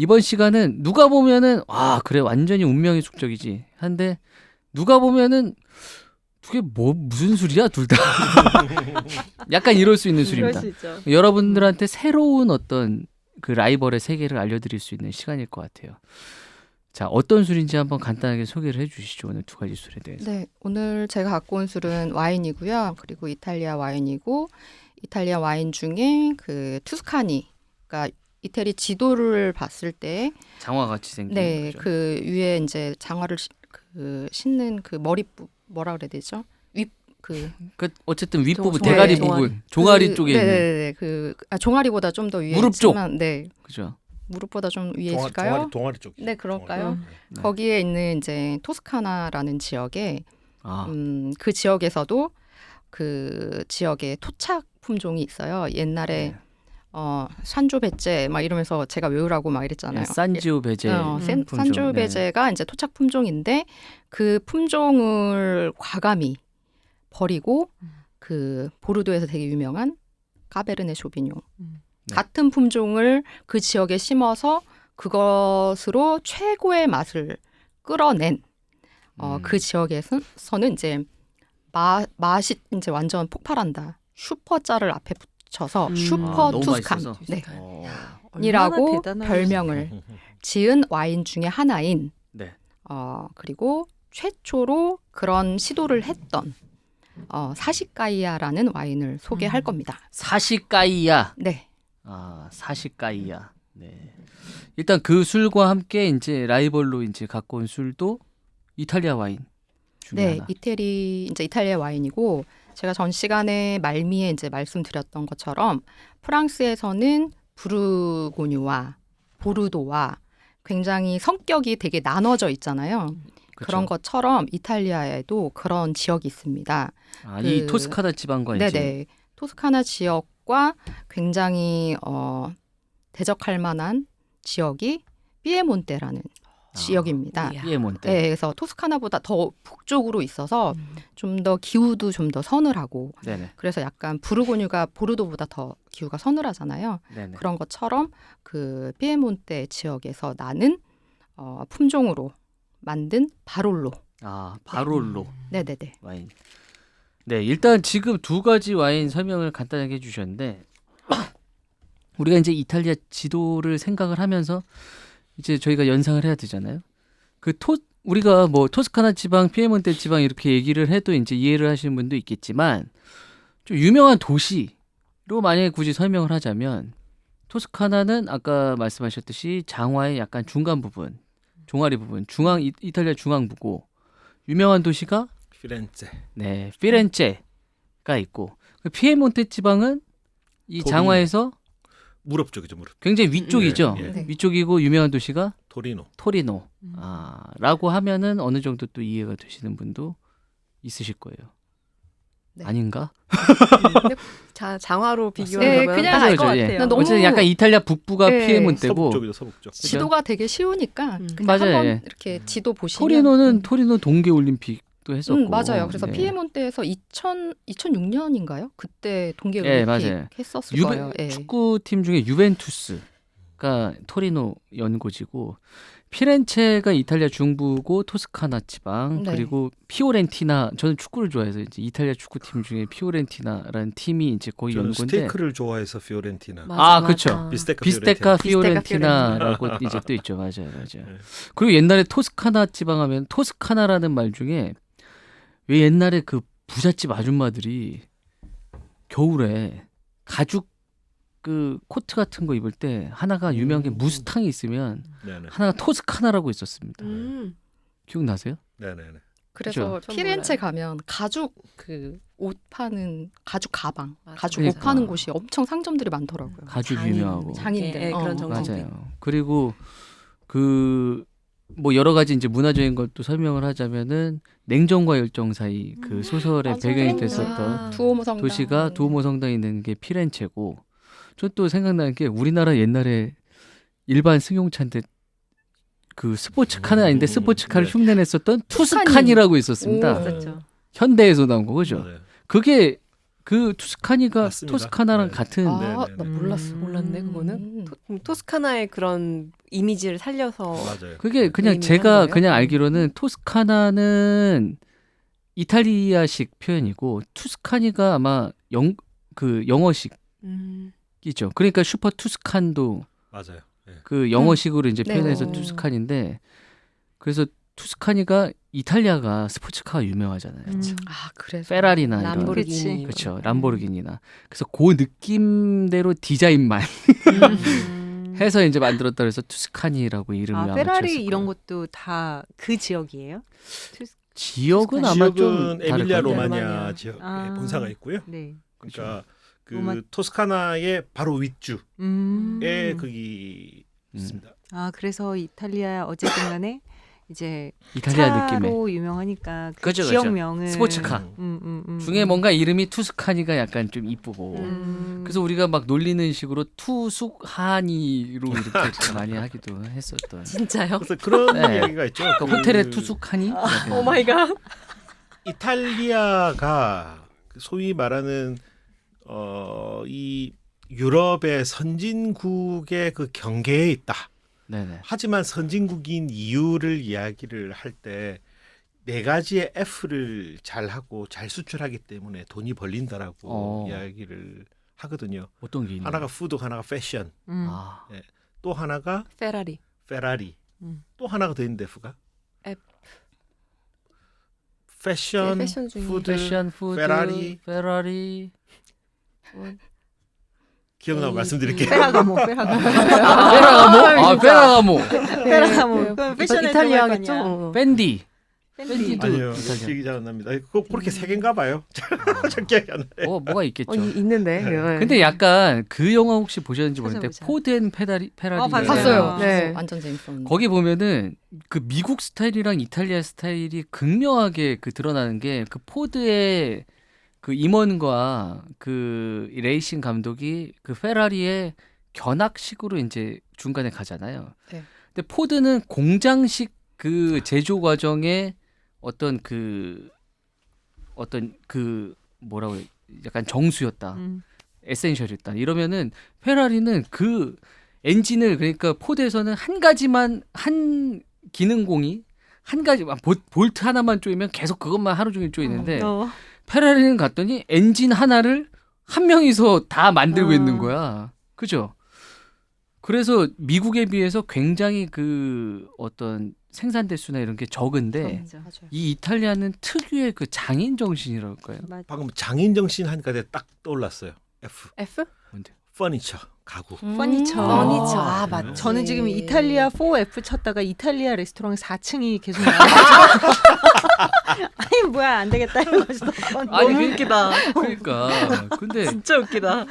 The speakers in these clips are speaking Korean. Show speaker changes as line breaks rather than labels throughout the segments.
이번 시간은 누가 보면은 그래 완전히 운명의 축적이지 한데 누가 보면은 그게 무슨 술이야 둘 다. 약간 이럴 수 있는
그럴
술입니다.
수 있죠.
여러분들한테 새로운 어떤 그 라이벌의 세계를 알려드릴 수 있는 시간일 것 같아요. 자, 어떤 술인지 한번 간단하게 소개를 해주시죠. 오늘 두 가지 술에 대해서.
네, 오늘 제가 갖고 온 술은 와인이고요. 그리고 이탈리아 와인이고 이탈리아 와인 중에 그 투스카니가 이태리 지도를 봤을 때
장화같이 생긴
네,
거죠.
그 위에 이제 장화를 싣는 그 머리부 뭐라 그래야 되죠?
그 어쨌든 윗부분
종아리,
대가리
종아리.
부분 종아리 쪽에 있는
네네네 종아리보다 좀 더 위에
무릎 쪽.
있지만 네
그죠.
무릎보다 좀 위에 있을까요?
동아리 쪽.
네, 그럴까요?
네.
거기에 있는 이제 토스카나라는 지역에
아,
그 지역에서도 그 지역의 토착 품종이 있어요. 옛날에
네.
산조베제 막 이러면서 제가 외우라고 막 이랬잖아요.
산지오 베제 품종.
산조베제가 이제 토착 품종인데 그 품종을 과감히 버리고 그 보르도에서 되게 유명한 까베르네 쇼비뇽
네.
같은 품종을 그 지역에 심어서 그것으로 최고의 맛을 끌어낸 그 지역에서는 이제 맛이 이제 완전 폭발한다. 슈퍼자를 앞에 붙여서 슈퍼
너무
투스칸
맛있어서.
네.
얼마나
이라고
대단한
별명을 지은 와인 중에 하나인
네.
그리고 최초로 그런 시도를 했던 사시가이아라는 와인을 소개할 겁니다.
사시가이야.
네.
사시가이야. 네. 일단 그 술과 함께 이제 라이벌로 이제 갖고 온 술도 이탈리아 와인 중에
네,
하나.
이제 이탈리아 와인이고 제가 전 시간에 말미에 이제 말씀드렸던 것처럼 프랑스에서는 부르고뉴와 보르도와 굉장히 성격이 되게 나눠져 있잖아요.
그쵸?
그런 것처럼 이탈리아에도 그런 지역이 있습니다.
이 토스카나 지방과 이제
네네. 토스카나 지역과 굉장히 대적할 만한 지역이 피에몬테라는 지역입니다.
이야.
피에몬테.
네, 그래서 토스카나보다 더 북쪽으로 있어서 좀 더 기후도 좀 더 서늘하고
네네.
그래서 약간 부르고뉴가 보르도보다 더 기후가 서늘하잖아요.
네네.
그런 것처럼 그 피에몬테 지역에서 나는 품종으로 만든 바롤로.
바롤로
네네네.
와인. 네, 일단 지금 두 가지 와인 설명을 간단하게 해주셨는데 우리가 이제 이탈리아 지도를 생각을 하면서 이제 저희가 연상을 해야 되잖아요. 우리가 뭐 토스카나 지방, 피에몬테 지방 이렇게 얘기를 해도 이제 이해를 하시는 분도 있겠지만 좀 유명한 도시로 만약에 굳이 설명을 하자면 토스카나는 아까 말씀하셨듯이 장화의 약간 중간 부분, 종아리 부분, 이탈리아 중앙부고 유명한 도시가
피렌체.
네, 피렌체가 있고 피에몬테 지방은 이
토리노.
장화에서
무릎 쪽이죠, 무릎.
굉장히 위쪽이죠.
예, 예.
네.
위쪽이고 유명한 도시가
토리노.
토리노. 라고 하면은 어느 정도 또 이해가 되시는 분도 있으실 거예요.
네.
아닌가?
근데 장화로
네,
비교하면
그냥
딱 알 것
그죠, 예.
같아요.
너무-
어쨌든 약간 이탈리아 북부가
네.
피에몬테고
서북 쪽이죠, 서북 쪽.
지도가 되게 쉬우니까 그냥
맞아요,
한번
예.
이렇게 지도 보시면
토리노는 토리노 동계 올림픽도 했었고.
맞아요. 그래서
네.
피에몬테에서 2006년인가요? 그때 동계
예,
올림픽
맞아요.
했었을 거예요. 예.
축구팀 중에 유벤투스가 토리노 연고지고 피렌체가 이탈리아 중부고 토스카나 지방
네.
그리고 피오렌티나 저는 축구를 좋아해서 이제 이탈리아 축구팀 중에 피오렌티나라는 팀이 이제 거기
저는
연고인데
스테이크를 좋아해서 피오렌티나.
그쵸.
비스테카
비스테카
피오렌티나.
피오렌티나라고 이제 또 있죠. 맞아요.
네.
그리고 옛날에 토스카나 지방 하면 토스카나라는 말 중에 왜 옛날에 그 부잣집 아줌마들이 겨울에 가죽 그 코트 같은 거 입을 때 하나가 유명한 게 무스탕이 있으면
네네.
하나가 토스카나라고 있었습니다.
음.
기억나세요?
네네네.
그래서
그쵸.
피렌체 가면 가죽 그 옷 파는 가죽 가방,
맞아.
가죽 옷
그러니까.
파는 곳이 엄청 상점들이 많더라고요.
가죽
장인.
유명하고.
장인들.
예, 그런 정신들.
맞아요. 그리고 그 뭐 여러 가지 이제 문화적인 것도 설명을 하자면은 냉정과 열정 사이 그 소설의
맞아요.
배경이
아.
됐었던
두오모 성당.
도시가 두오모 성당이 있는 게 피렌체고 저 또 생각나는 게 우리나라 옛날에 일반 승용차인데 그 스포츠카는 아닌데 스포츠카를
네.
흉내냈었던
투스카니.
투스칸이라고 있었습니다.
오.
있었죠.
현대에서 나온 거 그죠?
맞아요.
그게 그 투스카니가
맞습니다.
토스카나랑
네.
같은
아,
네네네.
나 몰랐어. 몰랐네 그거는. 토스카나의 그런 이미지를 살려서
맞아요.
그게 그냥
의미한
제가
거예요?
그냥 알기로는 토스카나는 이탈리아식 표현이고 투스카니가 아마 그 영어식이죠.
음.
그러니까 슈퍼 투스칸도
맞아요. 예.
그 영어식으로 이제
네.
표현해서
오.
투스칸인데 그래서 투스카니가 이탈리아가 스포츠카가 유명하잖아요.
아 그래서
페라리나 이런
람보르기니.
그렇죠. 람보르기니나. 그래서 그 느낌대로 디자인만 해서 이제 만들었다 그래서 투스카니라고 이름을 아마
페라리
지었을
이런
거예요.
것도 다 그 지역이에요?
지역은 아마 좀
지역은 에밀리아
다를 거예요.
로마니아
로마니아.
지역에
아.
본사가 있고요.
네.
그러니까 그
로마-
토스카나의 바로 윗주에 거기
음.
있습니다.
아 그래서 이탈리아 어쨌든 간에 이제
이탈리아
차로
느낌의
유명하니까 그
그죠, 그죠.
지역명을
스포츠카. 중에 뭔가 이름이 투스카니가 약간 좀 이쁘고 그래서 우리가 막 놀리는 식으로 투숙하니로 이렇게 많이 하기도 했었던.
진짜요?
그래서 그런
네.
이야기가 있죠.
그러니까
그
호텔에 투숙하니?
오 마이 갓.
이탈리아가 소위 말하는 이 유럽의 선진국의 그 경계에 있다.
네네.
하지만 선진국인 이유를 이야기를 할 때 네 가지의 F를 잘 하고 잘 수출하기 때문에 돈이 벌린다라고 이야기를 하거든요.
어떤 게 있나요?
하나가 푸드, 하나가 패션,
아,
또 하나가
페라리.
페라리,
음.
또 하나가 더 있는데 F가
F.
패션,
패션 중에
푸드,
패션, 푸드,
페라리.
뭐,
기억나면
에이,
말씀드릴게요.
페라가모
페라가모?
페라가모
네.
그럼 패션에
이탈리아겠죠?
들어갈 거냐.
어.
밴디.
밴디.
밴디도
아니요,
이탈리아.
기억이 잘 안 납니다. 그렇게 세 개인가 봐요. 저 기억이 안 나요.
뭐가 있겠죠.
있는데. 네.
근데 약간 그 영화 혹시 보셨는지 모르는데
찾아보자.
포드 앤 페라리
봤어요.
봤어요.
네.
완전 재밌었는데.
거기 보면은 그 미국 스타일이랑 이탈리아 스타일이 극명하게 그 드러나는 게 그 포드의 그 임원과 그 레이싱 감독이 그 페라리의 견학식으로 이제 중간에 가잖아요.
네.
근데 포드는 공장식 그 제조 과정에 어떤 그 뭐라고 해야, 약간 정수였다. 에센셜이었다. 이러면은 페라리는 그 엔진을 그러니까 포드에서는 한 가지만 한 기능공이 한 가지만 볼트 하나만 조이면 계속 그것만 하루 종일 조이는데 페라리는 갔더니 엔진 하나를 한 명이서 다 만들고 있는 거야. 그죠? 그래서 미국에 비해서 굉장히 그 어떤 생산 대수나 이런 게 적은데
맞아.
이 이탈리아는 특유의 그 장인 정신이랄까요?
방금 장인 정신 하니까 내가 딱 떠올랐어요. F.
F?
뭔데?
퍼니처, 가구.
퍼니처.
퍼니처. 아, 맞지.
저는 지금 이탈리아 4F 쳤다가 이탈리아 레스토랑 4층이 계속 나와요. 아니 뭐야 안 되겠다 이러면서
아니,
너무 웃기다.
그러니까 근데
진짜 웃기다.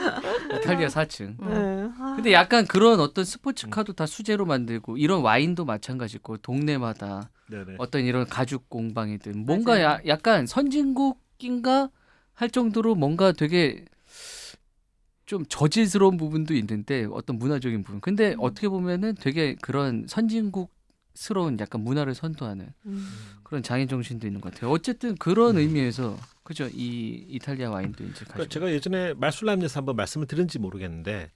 이탈리아 4층.
네. 아,
근데 약간 그런 어떤 스포츠카도 다 수제로 만들고 이런 와인도 마찬가지고 동네마다
네네.
어떤 이런 가죽 공방이든 뭔가
맞아요.
약간 선진국인가 할 정도로 뭔가 되게 좀 저질스러운 부분도 있는데 어떤 문화적인 부분. 근데 어떻게 보면은 되게 그런 선진국스러운 약간 문화를 선도하는 그런 장인 정신도 있는 것 같아요. 어쨌든 그런 의미에서 그죠 이 이탈리아 와인도 이제
그러니까
가지고.
제가 예전에 말술남에서 한번 말씀을 드렸는지 모르겠는데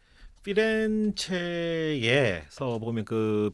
피렌체에서 보면 그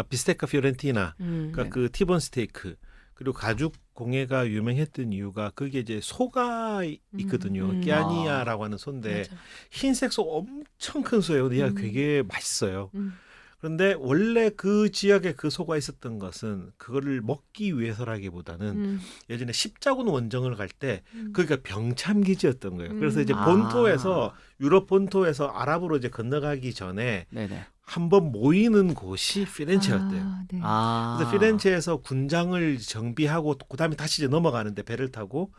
비스테카 피오렌티나 그러니까 그 티본 스테이크 그리고 가죽 공예가 유명했던 이유가 그게 이제 소가 있거든요. 끼아니아라고 하는 소인데
맞아.
흰색 소 엄청 큰 소예요. 근데 얘가 되게 맛있어요.
음.
그런데 원래 그 지역에 그 소가 있었던 것은 그거를 먹기 위해서라기보다는 예전에 십자군 원정을 갈 때 거기가 병참기지였던 거예요. 그래서 이제 본토에서 유럽 본토에서 아랍으로 이제 건너가기 전에
네네.
한번 모이는 곳이 피렌체였대요.
아, 네.
아.
그래서 피렌체에서 군장을 정비하고 그다음에 다시 이제 넘어가는데 배를 타고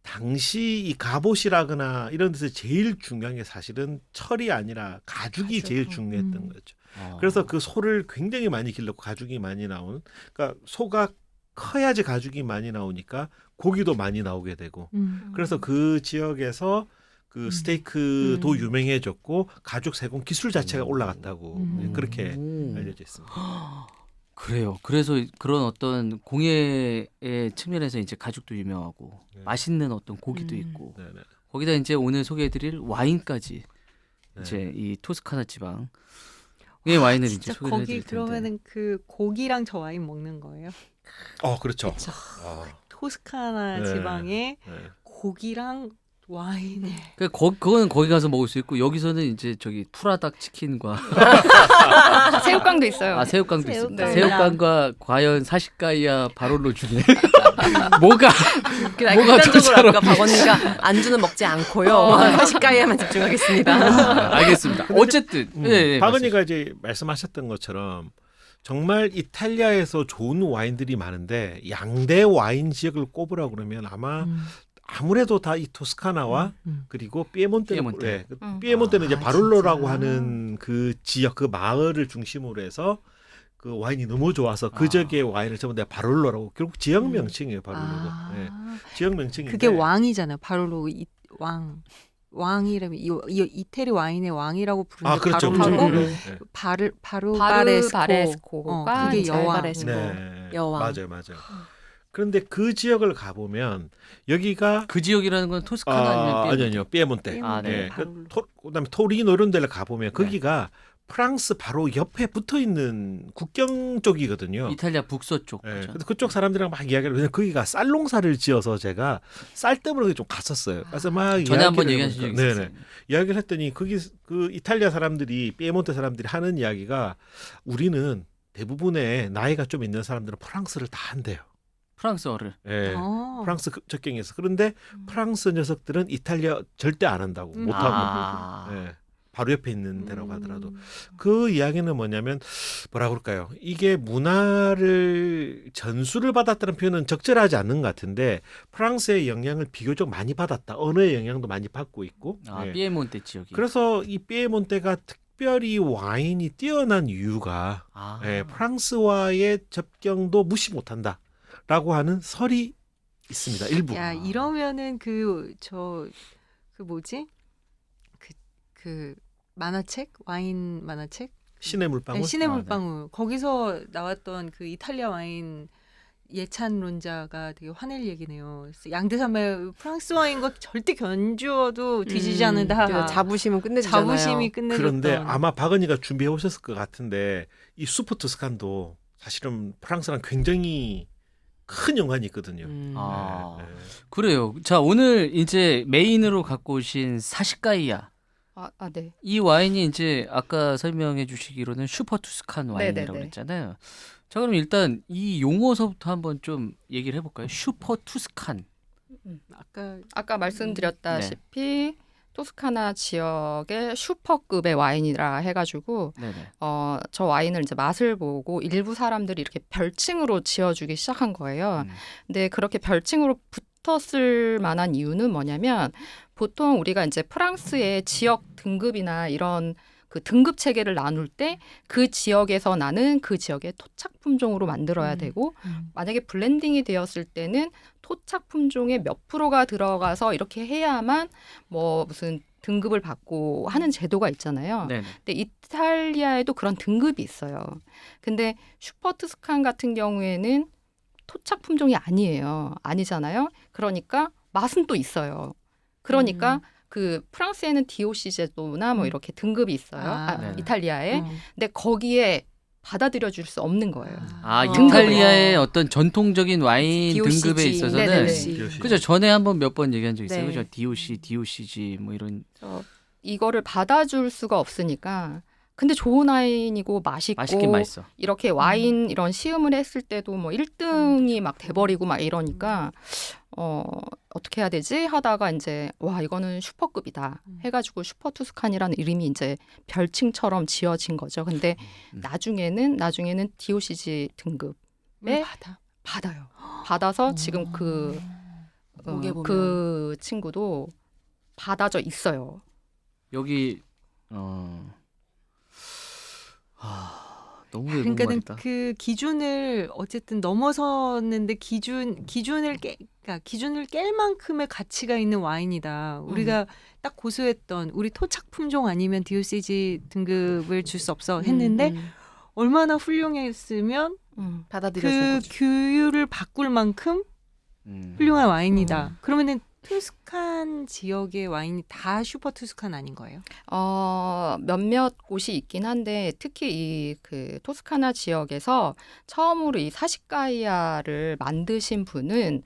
당시 이 갑옷이라거나 이런 데서 제일 중요한 게 사실은 철이 아니라 가죽이 제일 중요했던 거죠. 그래서 그 소를 굉장히 많이 길렀고 가죽이 많이 나오는 그러니까 소가 커야지 가죽이 많이 나오니까 고기도 많이 나오게 되고 그래서 그 지역에서 그 스테이크도 유명해졌고 가죽 세공 기술 자체가 올라갔다고 그렇게 알려져 있습니다.
그래요. 그래서 그런 어떤 공예의 측면에서 이제 가죽도 유명하고
네.
맛있는 어떤 고기도 있고
네네.
거기다 이제 오늘 소개해드릴 와인까지
네.
이제 이 토스카나 지방의 와인을 이제
진짜
소개를
거기
해드릴 텐데.
그러면은 그 고기랑 저 와인 먹는 거예요.
그렇죠.
그쵸.
토스카나
네.
지방에
네.
고기랑 와인을.
그거는 거기 가서 먹을 수 있고 여기서는 이제 저기 프라닭 치킨과
새우깡도 있어요.
새우깡도 있습니다.
새우깡이랑-
새우깡과 과연 사시가이아 바롤로 중에 뭐가
그냥
뭐가 더
극단적으로
잘
아까 박언니가 안주는 먹지 않고요. 사시가이에만 집중하겠습니다.
알겠습니다. 어쨌든
박은희가 이제 말씀하셨던 것처럼 정말 이탈리아에서 좋은 와인들이 많은데 양대 와인 지역을 꼽으라 그러면 아마 아무래도 다 이 토스카나와 그리고 피에몬테.
피에몬테.
피에몬테는 이제
아,
바롤로라고
진짜?
하는 그 지역 그 마을을 중심으로 해서 그 와인이 너무 좋아서 그 지역의 와인을 전부 다 바롤로라고 결국 지역 명칭이에요. 바롤로가. 네. 지역 명칭인데
그게 왕이잖아요. 바로 왕이라면 이 이태리 와인의 왕이라고 부르는
그렇죠.
바로하고
네.
바르바레스코가
그게
이제
여왕.
바레스코.
네.
여왕.
맞아요. 그런데 그 지역을 가보면 여기가
그 지역이라는 건 토스카나
아니요 피에몬테.
아, 네.
그다음에 토리노 이런 데를 가보면 거기가 프랑스 바로 옆에 붙어 있는 국경 쪽이거든요.
이탈리아 북서쪽.
예,
그렇죠?
근데 그쪽 사람들이랑 막 이야기를 왜냐면 거기가 쌀농사를 지어서 제가 쌀 때문에 좀 갔었어요. 그래서 막
전에 한번
이야기를
얘기하신 적이
해보니까- 네네.
있었어요.
이야기를 했더니 거기 그 이탈리아 사람들이 피에몬테 사람들이 하는 이야기가 우리는 대부분의 나이가 좀 있는 사람들은 프랑스를 다 한대요.
프랑스어를.
예.
어.
프랑스 접경에서 그런데 프랑스 녀석들은 이탈리아 절대 안 한다고 못 하고 예. 바로 옆에 있는 데라고 하더라도 그 이야기는 뭐냐면 뭐라 그럴까요? 이게 문화를 전수를 받았다는 표현은 적절하지 않는 것 같은데 프랑스의 영향을 비교적 많이 받았다. 언어의 영향도 많이 받고 있고. 예.
피에몬테 지역이.
그래서 이 피에몬테가 특별히 와인이 뛰어난 이유가 예, 프랑스와의 접경도 무시 못한다라고 하는 설이 있습니다. 일부.
야 이러면은 그 뭐지? 그 만화책 와인 만화책
신의 물방울.
네, 신의
아, 네.
물방울 거기서 나왔던 그 이탈리아 와인 예찬론자가 되게 화낼 얘기네요. 그래서 양대산맥 프랑스 와인과 절대 견주어도 뒤지지 않는다.
그래서 자부심은 끝내주잖아요.
자부심이 끝내줬던.
그런데 아마 박은희가 준비해 오셨을 것 같은데 이 수프 토스칸도 사실은 프랑스랑 굉장히 큰 연관이 있거든요.
아.
네, 네.
그래요. 자, 오늘 이제 메인으로 갖고 오신 사시가이아.
네.
이 와인이 이제 아까 설명해 주시기로는 슈퍼 투스칸 와인이라고
네네네.
그랬잖아요. 자, 그럼 일단 이 용어서부터 한번 좀 얘기를 해볼까요? 슈퍼 투스칸.
아까 말씀드렸다시피 토스카나 지역의 슈퍼급의 와인이라 해가지고
네네.
저 와인을 이제 맛을 보고 일부 사람들이 이렇게 별칭으로 지어주기 시작한 거예요. 근데 그렇게 별칭으로 붙었을 만한 이유는 뭐냐면 보통 우리가 이제 프랑스의 지역 등급이나 이런 그 등급 체계를 나눌 때 그 지역에서 나는 그 지역의 토착 품종으로 만들어야 되고 만약에 블렌딩이 되었을 때는 토착 품종의 몇 프로가 들어가서 이렇게 해야만 뭐 무슨 등급을 받고 하는 제도가 있잖아요.
네네.
근데 이탈리아에도 그런 등급이 있어요. 근데 슈퍼 투스칸 같은 경우에는 토착 품종이 아니잖아요. 그러니까 맛은 또 있어요. 그러니까 그 프랑스에는 DOC 제도나 뭐 이렇게 등급이 있어요.
네네.
이탈리아에. 근데 거기에 받아들여 줄 수 없는 거예요.
이탈리아의 어떤 전통적인 와인
DOCG.
등급에 있어서는
네네네.
그죠. 전에 한번 몇 번 얘기한 적 있어요.
네.
그죠. DOC, DOCG 뭐 이런
이거를 받아줄 수가 없으니까. 근데 좋은 와인이고 맛있고
맛있긴 맛있어.
이렇게 와인 이런 시음을 했을 때도 뭐 1등이 막 돼버리고 막 이러니까 어떻게 해야 되지 하다가 이제 와 이거는 슈퍼급이다 해가지고 슈퍼 투스칸이라는 이름이 이제 별칭처럼 지어진 거죠. 근데 나중에는 DOCG 등급에 받아요. 받아서 지금
목에 보면.
그 친구도 받아져 있어요.
여기 너무
그러니까는
궁금하겠다.
그 기준을 어쨌든 넘어섰는데 기준을 그러니까 기준을 깰 만큼의 가치가 있는 와인이다. 우리가 딱 고수했던 우리 토착 품종 아니면 DOCG 등급을 줄 수 없어 했는데 얼마나 훌륭했으면
받아들여준
그
거죠.
규율을 바꿀 만큼 훌륭한 와인이다. 그러면은 투스칸 지역의 와인이 다 슈퍼 투스칸 아닌 거예요?
몇몇 곳이 있긴 한데 특히 이 그 토스카나 지역에서 처음으로 이 사시가이아를 만드신 분은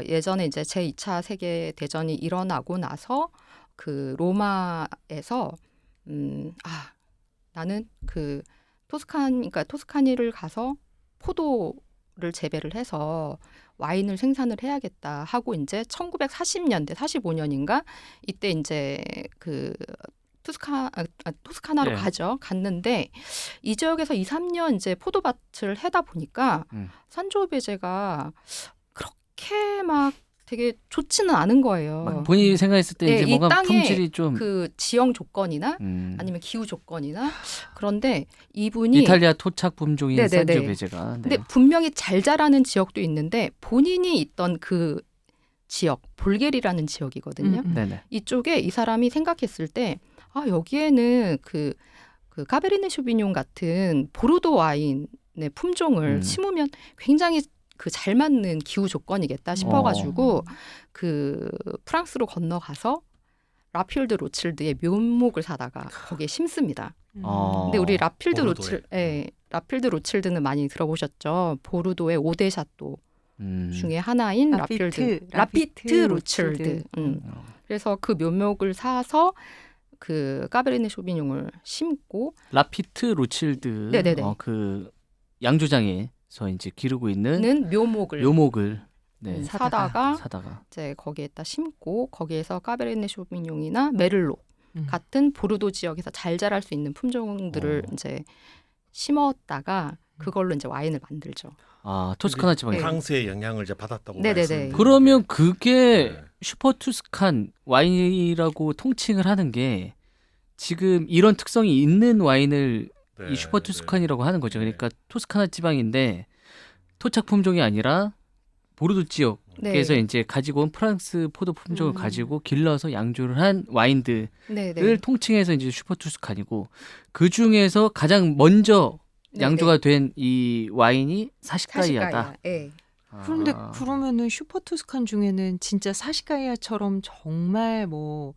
예전에 이제 제2차 세계 대전이 일어나고 나서 그 로마에서 나는 그 그러니까 토스카니를 가서 포도를 재배를 해서 와인을 생산을 해야겠다 하고 이제 1940년대 45년인가 이때 이제 그 토스카나로
네.
갔는데 이 지역에서 2, 3년 이제 포도밭을 해다 보니까 산조베제가 그렇게 막 되게 좋지는 않은 거예요.
본인이 생각했을 때
네,
이제
이
뭔가
땅에
품질이 좀
그 지형 조건이나 아니면 기후 조건이나 그런데 이분이
이탈리아 토착 품종인
네네네.
산조베제가
근데 분명히 잘 자라는 지역도 있는데 본인이 있던 그 지역 볼게리라는 지역이거든요.
네네.
이쪽에 이 사람이 생각했을 때 여기에는 그 까베르네 쇼비뇽 같은 보르도 와인의 품종을 심으면 굉장히 그 잘 맞는 기후 조건이겠다 싶어가지고 그 프랑스로 건너가서 라필드 로칠드의 묘목을 사다가 거기에 심습니다. 근데 우리 라필드 로칠드는 많이 들어보셨죠? 보르도의 5대 샤또 중에 하나인 라피트 로칠드. 그래서 그 묘목을 사서 그 까베르네 쇼비뇽을 심고
라피트 로칠드
네네네.
그 양조장에서 이제 기르고 있는 묘목을 네,
사다가
사다가
이제 거기에다 심고 거기에서 까베르네 쇼비뇽이나 메를로 같은 보르도 지역에서 잘 자랄 수 있는 품종들을 이제 심었다가 그걸로 이제 와인을 만들죠.
토스카나 지방에
프랑스의 영향을 이제 받았다고
네네네.
말씀드렸는데.
그러면 그게
네.
슈퍼 투스칸 와인이라고 통칭을 하는 게 지금 이런 특성이 있는 와인을
네,
이 슈퍼 투스칸이라고 하는 거죠.
네.
그러니까 토스카나 지방인데 토착 품종이 아니라 보르도 지역에서 이제 가지고 온 프랑스 포도 품종을 가지고 길러서 양조를 한 와인들을
네네.
통칭해서 이제 슈퍼 투스칸이고 그 중에서 가장 먼저 양조가 된 이 와인이 사시가이아다.
네.
그런데 그러면은 슈퍼 투스칸 중에는 진짜 사시가이아처럼 정말 뭐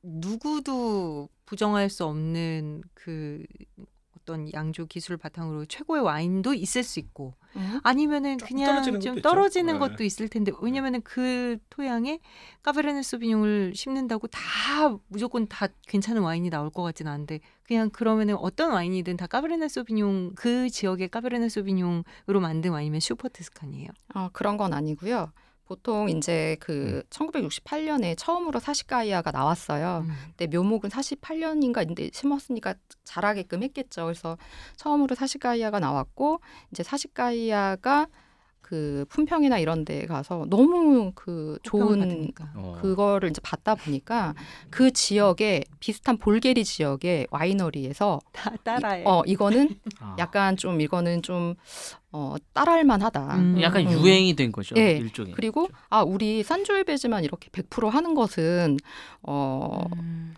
누구도 부정할 수 없는 그 어떤 양조 기술을 바탕으로 최고의 와인도 있을 수 있고 아니면은
조금
그냥
떨어지는
좀
것도
떨어지는
있죠.
것도 있을 텐데 왜냐면은 그 토양에 까베르네 소비뇽을 심는다고 다 무조건 다 괜찮은 와인이 나올 것 같지는 않은데 그냥 그러면은 어떤 와인이든 다 까베르네 소비뇽 그 지역의 까베르네 소비뇽으로 만든 와인이면 슈퍼 투스칸이에요.
그런 건 아니고요. 보통 이제 그 1968년에 처음으로 사시가이아가 나왔어요. 근데 묘목은 48년인가 인데 심었으니까 자라게끔 했겠죠. 그래서 처음으로 사시가이아가 나왔고 이제 사시가이아가 그 품평이나 이런 데 가서 너무 그 좋은
받으니까.
그거를 이제 받다 보니까 그 지역에 비슷한 볼게리 지역의 와이너리에서
다 따라해.
이거는 약간 좀 이거는 좀 따라할 만하다.
약간 유행이 된 거죠.
네.
일종의.
그리고 우리 산조일베지만 이렇게 100% 하는 것은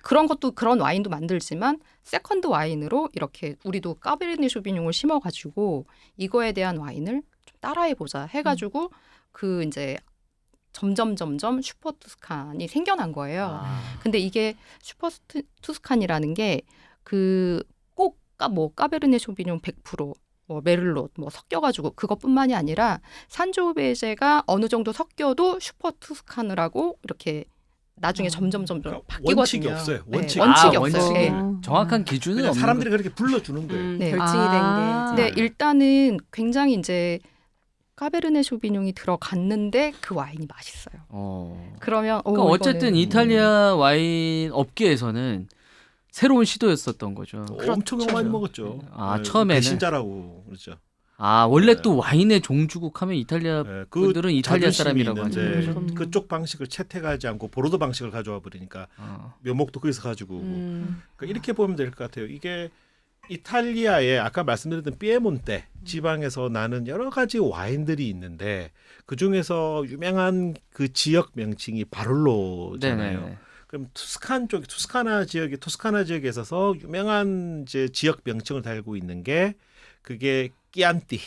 그런 것도 그런 와인도 만들지만 세컨드 와인으로 이렇게 우리도 까베르네 쇼비뇽을 심어가지고 이거에 대한 와인을 좀 따라해보자 해가지고 그 이제 점점 슈퍼 투스칸이 생겨난 거예요. 근데 이게 슈퍼 투스칸이라는 게 그 꼭 뭐 까베르네 쇼비뇽 100% 뭐 메를롯 뭐 섞여가지고 그것뿐만이 아니라 산조베제가 어느 정도 섞여도 슈퍼 투스카느라고 이렇게 나중에 점점
그러니까
바뀌거든요.
원칙이 없어요.
네,
원칙이
원칙이
원칙이
없어요. 네.
정확한 기준은
그냥
없는
사람들이 그렇게 불러주는 거예요.
네.
결정이 된 게.
네, 일단은 굉장히 이제 까베르네 쇼비뇽이 들어갔는데 그 와인이 맛있어요. 그러면
그러니까 어쨌든
이거는,
이탈리아 와인 업계에서는 새로운 시도였었던 거죠.
엄청 많이 먹었죠.
처음에는
배신자라고 그렇죠.
원래
네.
또 와인의 종주국 하면 이탈리아
네,
분들은 이탈리아
자존심이
사람이라고 하죠.
있는데
그럼요.
그쪽 방식을 채택하지 않고 보르도 방식을 가져와 버리니까 묘목도 거기서 가지고 그러니까 이렇게 보면 될 것 같아요. 이게 이탈리아의 아까 말씀드렸던 피에몬테 지방에서 나는 여러 가지 와인들이 있는데 그 중에서 유명한 그 지역 명칭이 바를로잖아요.
네네.
그럼 투스카나 지역에 있어서 유명한 이제 지역 명칭을 달고 있는 게 그게 끼안티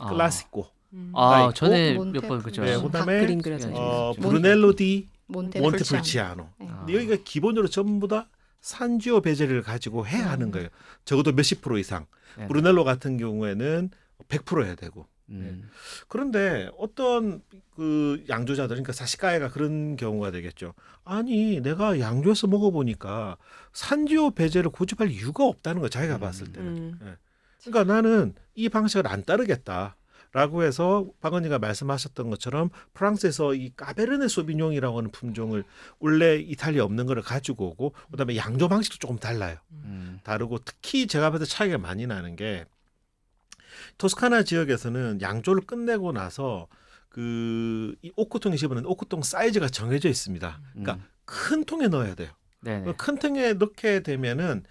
아.
클라시코.
아
있고,
전에
몬테
몇 번 그죠.
네,
다
그다음에
그림 그려져 있는
브루넬로 디
몬테풀치아노.
몬테풀치아노.
네.
아.
여기가 기본적으로 전부 다 산지오 배제를 가지고 해야 하는 거예요. 적어도 몇십 프로 이상.
네네.
브루넬로 같은 경우에는 100% 해야 되고.
음.
그런데 어떤 그 양조자들, 그러니까 사시가야가 그런 경우가 되겠죠. 아니, 내가 양조해서 먹어보니까 산지오 배제를 고집할 이유가 없다는 거 자기가 봤을 때는. 그러니까 나는 이 방식을 안 따르겠다. 라고 해서 박 언니가 말씀하셨던 것처럼 프랑스에서 이 까베르네 소비뇽이라고 하는 품종을 원래 이탈리아에 없는 거를 가지고 오고 그다음에 양조 방식도 조금 달라요. 다르고 특히 제가 봤을 때 차이가 많이 나는 게 토스카나 지역에서는 양조를 끝내고 나서 이 오크통에 집어넣는 오크통 사이즈가 정해져 있습니다. 그러니까 큰 통에 넣어야 돼요.
네네.
큰 통에 넣게 되면은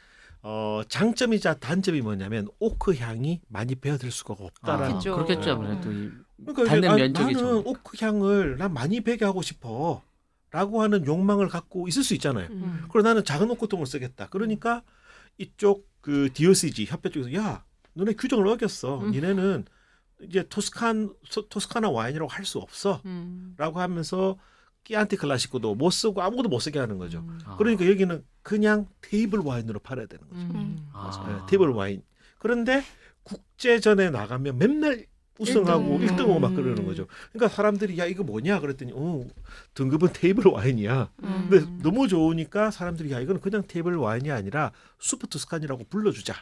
장점이자 단점이 뭐냐면 오크 향이 많이 배어들 수가 없다라는.
그쵸.
그렇겠죠 아무래도 이
그러니까 이제
닿는 면적이
나는
좀.
오크 향을 난 많이 배게 하고 싶어라고 하는 욕망을 갖고 있을 수 있잖아요.
음.
그리고 나는 작은 오크통을 쓰겠다. 그러니까 이쪽 그 DOCG 협회 쪽에서 야, 너네 규정을 어겼어. 니네는 이제 토스카나 와인이라고 할 수 없어라고 하면서 끼안티 클라시코도 못 쓰고 아무것도 못 쓰게 하는 거죠.
아.
그러니까 여기는 그냥 테이블 와인으로 팔아야 되는 거죠.
아.
네, 테이블 와인. 그런데 국제전에 나가면 맨날 우승하고
1등.
1등하고 막 그러는 거죠. 그러니까 사람들이 야 이거 뭐냐 그랬더니 등급은 테이블 와인이야. 근데 너무 좋으니까 사람들이 야 이거는 그냥 테이블 와인이 아니라 슈퍼 투스칸이라고 불러주자.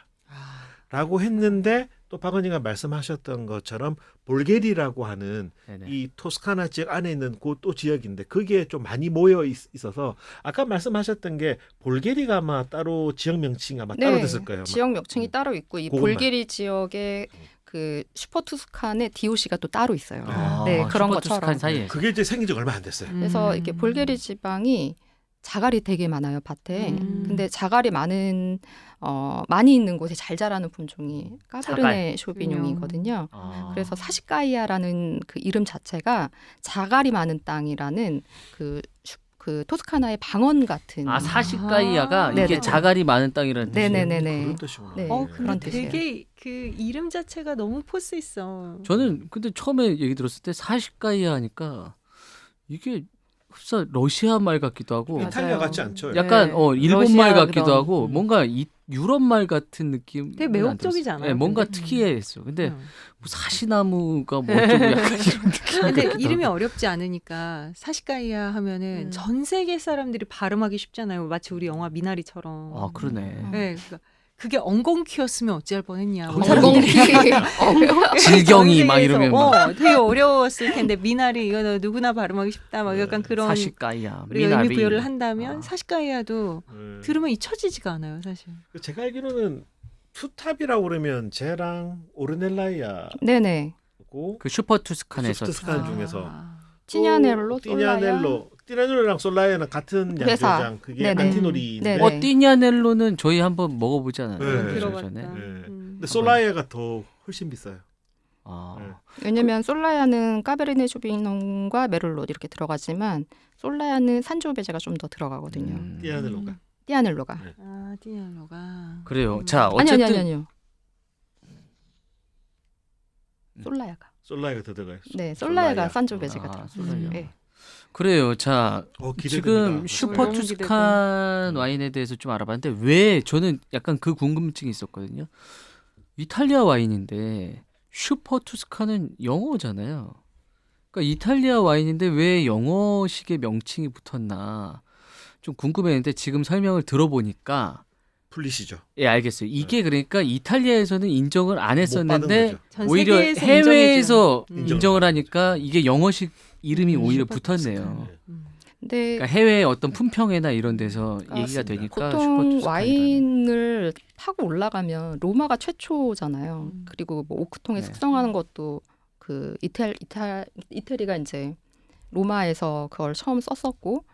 라고 했는데 또 박은희가 말씀하셨던 것처럼 볼게리라고 하는
네네.
이 토스카나 지역 안에 있는 그 또 지역인데 그게 좀 많이 모여 있어서 아까 말씀하셨던 게 볼게리가 아마 따로 지역 명칭이 아마 따로 됐을 거예요. 아마.
지역 명칭이 따로 있고 이
그것만.
볼게리 지역의 그 슈퍼투스칸의 DOC가 또 따로 있어요.
아,
네, 그런
슈퍼투스칸
것처럼.
사이에.
그게 이제 생긴 지 얼마 안 됐어요.
그래서 이렇게 볼게리 지방이 자갈이 되게 많아요 밭에. 근데 자갈이 많이 있는 곳에 잘 자라는 품종이 까베르네 쇼비뇽이거든요.
아.
그래서 사시가이아라는 그 이름 자체가 자갈이 많은 땅이라는 그 토스카나의 방언 같은.
아 사시가이아가 이게
네네네.
자갈이 많은 땅이라는 뜻이에요.
네네네네.
그런 뜻이구나.
네.
근데
그런 뜻이에요.
되게 그 이름 자체가 너무 포스 있어.
저는 근데 처음에 얘기 들었을 때 사시가이아 하니까 이게 흡사 러시아 말 같기도 하고
이탈리아
맞아요.
같지 않죠?
약간
네.
일본 말
러시아
같기도
그런,
하고 뭔가 유럽 말 같은 느낌.
되게 매혹적이지 않아요?
네, 뭔가
근데?
특이했어. 근데
음.
뭐 사시나무가 뭐 어쩌고 약간 이런 느낌.
근데 이름이 어렵지 않으니까 사시가이아 하면은 전 세계 사람들이 발음하기 쉽잖아요. 마치 우리 영화 미나리처럼.
아 그러네.
네, 그러니까 그게 엉겅퀴였으면 어찌할 뻔했냐. 뭐
엉겅퀴.
질경이 막
전
이러면
세계에서,
막
되게 어려웠을 텐데 미나리 이거 누구나 발음하기 쉽다. 막 약간 그런
사시가이아,
우리가
미나리.
의미 부여를 한다면
아.
사시가이아도
네.
들으면 잊혀지지가 않아요, 사실.
제가 알기로는 투탑이라고 그러면 쟤랑 오르넬라이아고
네네.
그 슈퍼 투스칸에서
투스칸 중에서
티냐넬로, 솔라야.
띠냐넬로랑 솔라야는 같은
회사.
양조장. 그게
네네.
안티노리인데
네네.
띠냐넬로는 저희 한번 먹어보잖아요.
네.
얼마
들어봤다.
전에.
네.
음.
근데 솔라야가 더 훨씬 비싸요.
아,
네.
왜냐면 솔라야는 까베르네 쇼비뇽과 메를롯 이렇게 들어가지만 솔라야는 산지오 배제가 좀 더 들어가거든요.
띠냐넬로가.
띠아넬로가.
네.
아, 띠냐로가.
그래요. 자
아니
어쨌든
아니요. 솔라야가.
솔라야가 더 들어가요.
네, 솔라야가
솔라야.
산지오 배제가
아,
들어가요.
솔라야.
네.
그래요. 자
기대됩니다.
지금 슈퍼
너무
투스칸 와인에 대해서 좀 알아봤는데 왜 저는 약간 그 궁금증이 있었거든요. 이탈리아 와인인데 슈퍼 투스칸은 영어잖아요. 그러니까 이탈리아 와인인데 왜 영어식의 명칭이 붙었나 좀 궁금했는데 지금 설명을 들어보니까
풀리시죠.
예 알겠어요. 이게 그러니까 이탈리아에서는 인정을 안
못 받은
했었는데
거죠.
전
오히려
세계에서
해외에서
인정해줘요.
인정을 하니까 이게 영어식 이름이 오히려
슈퍼
붙었네요.
네.
근데
그러니까 해외 어떤 품평회나 이런 데서 얘기가
맞습니다.
되니까
보통
슈퍼투스칸이라는.
와인을 타고 올라가면 로마가 최초잖아요.
음.
그리고 뭐 오크통에
네.
숙성하는 것도 그 이태리가 이제 로마에서 그걸 처음 썼었고,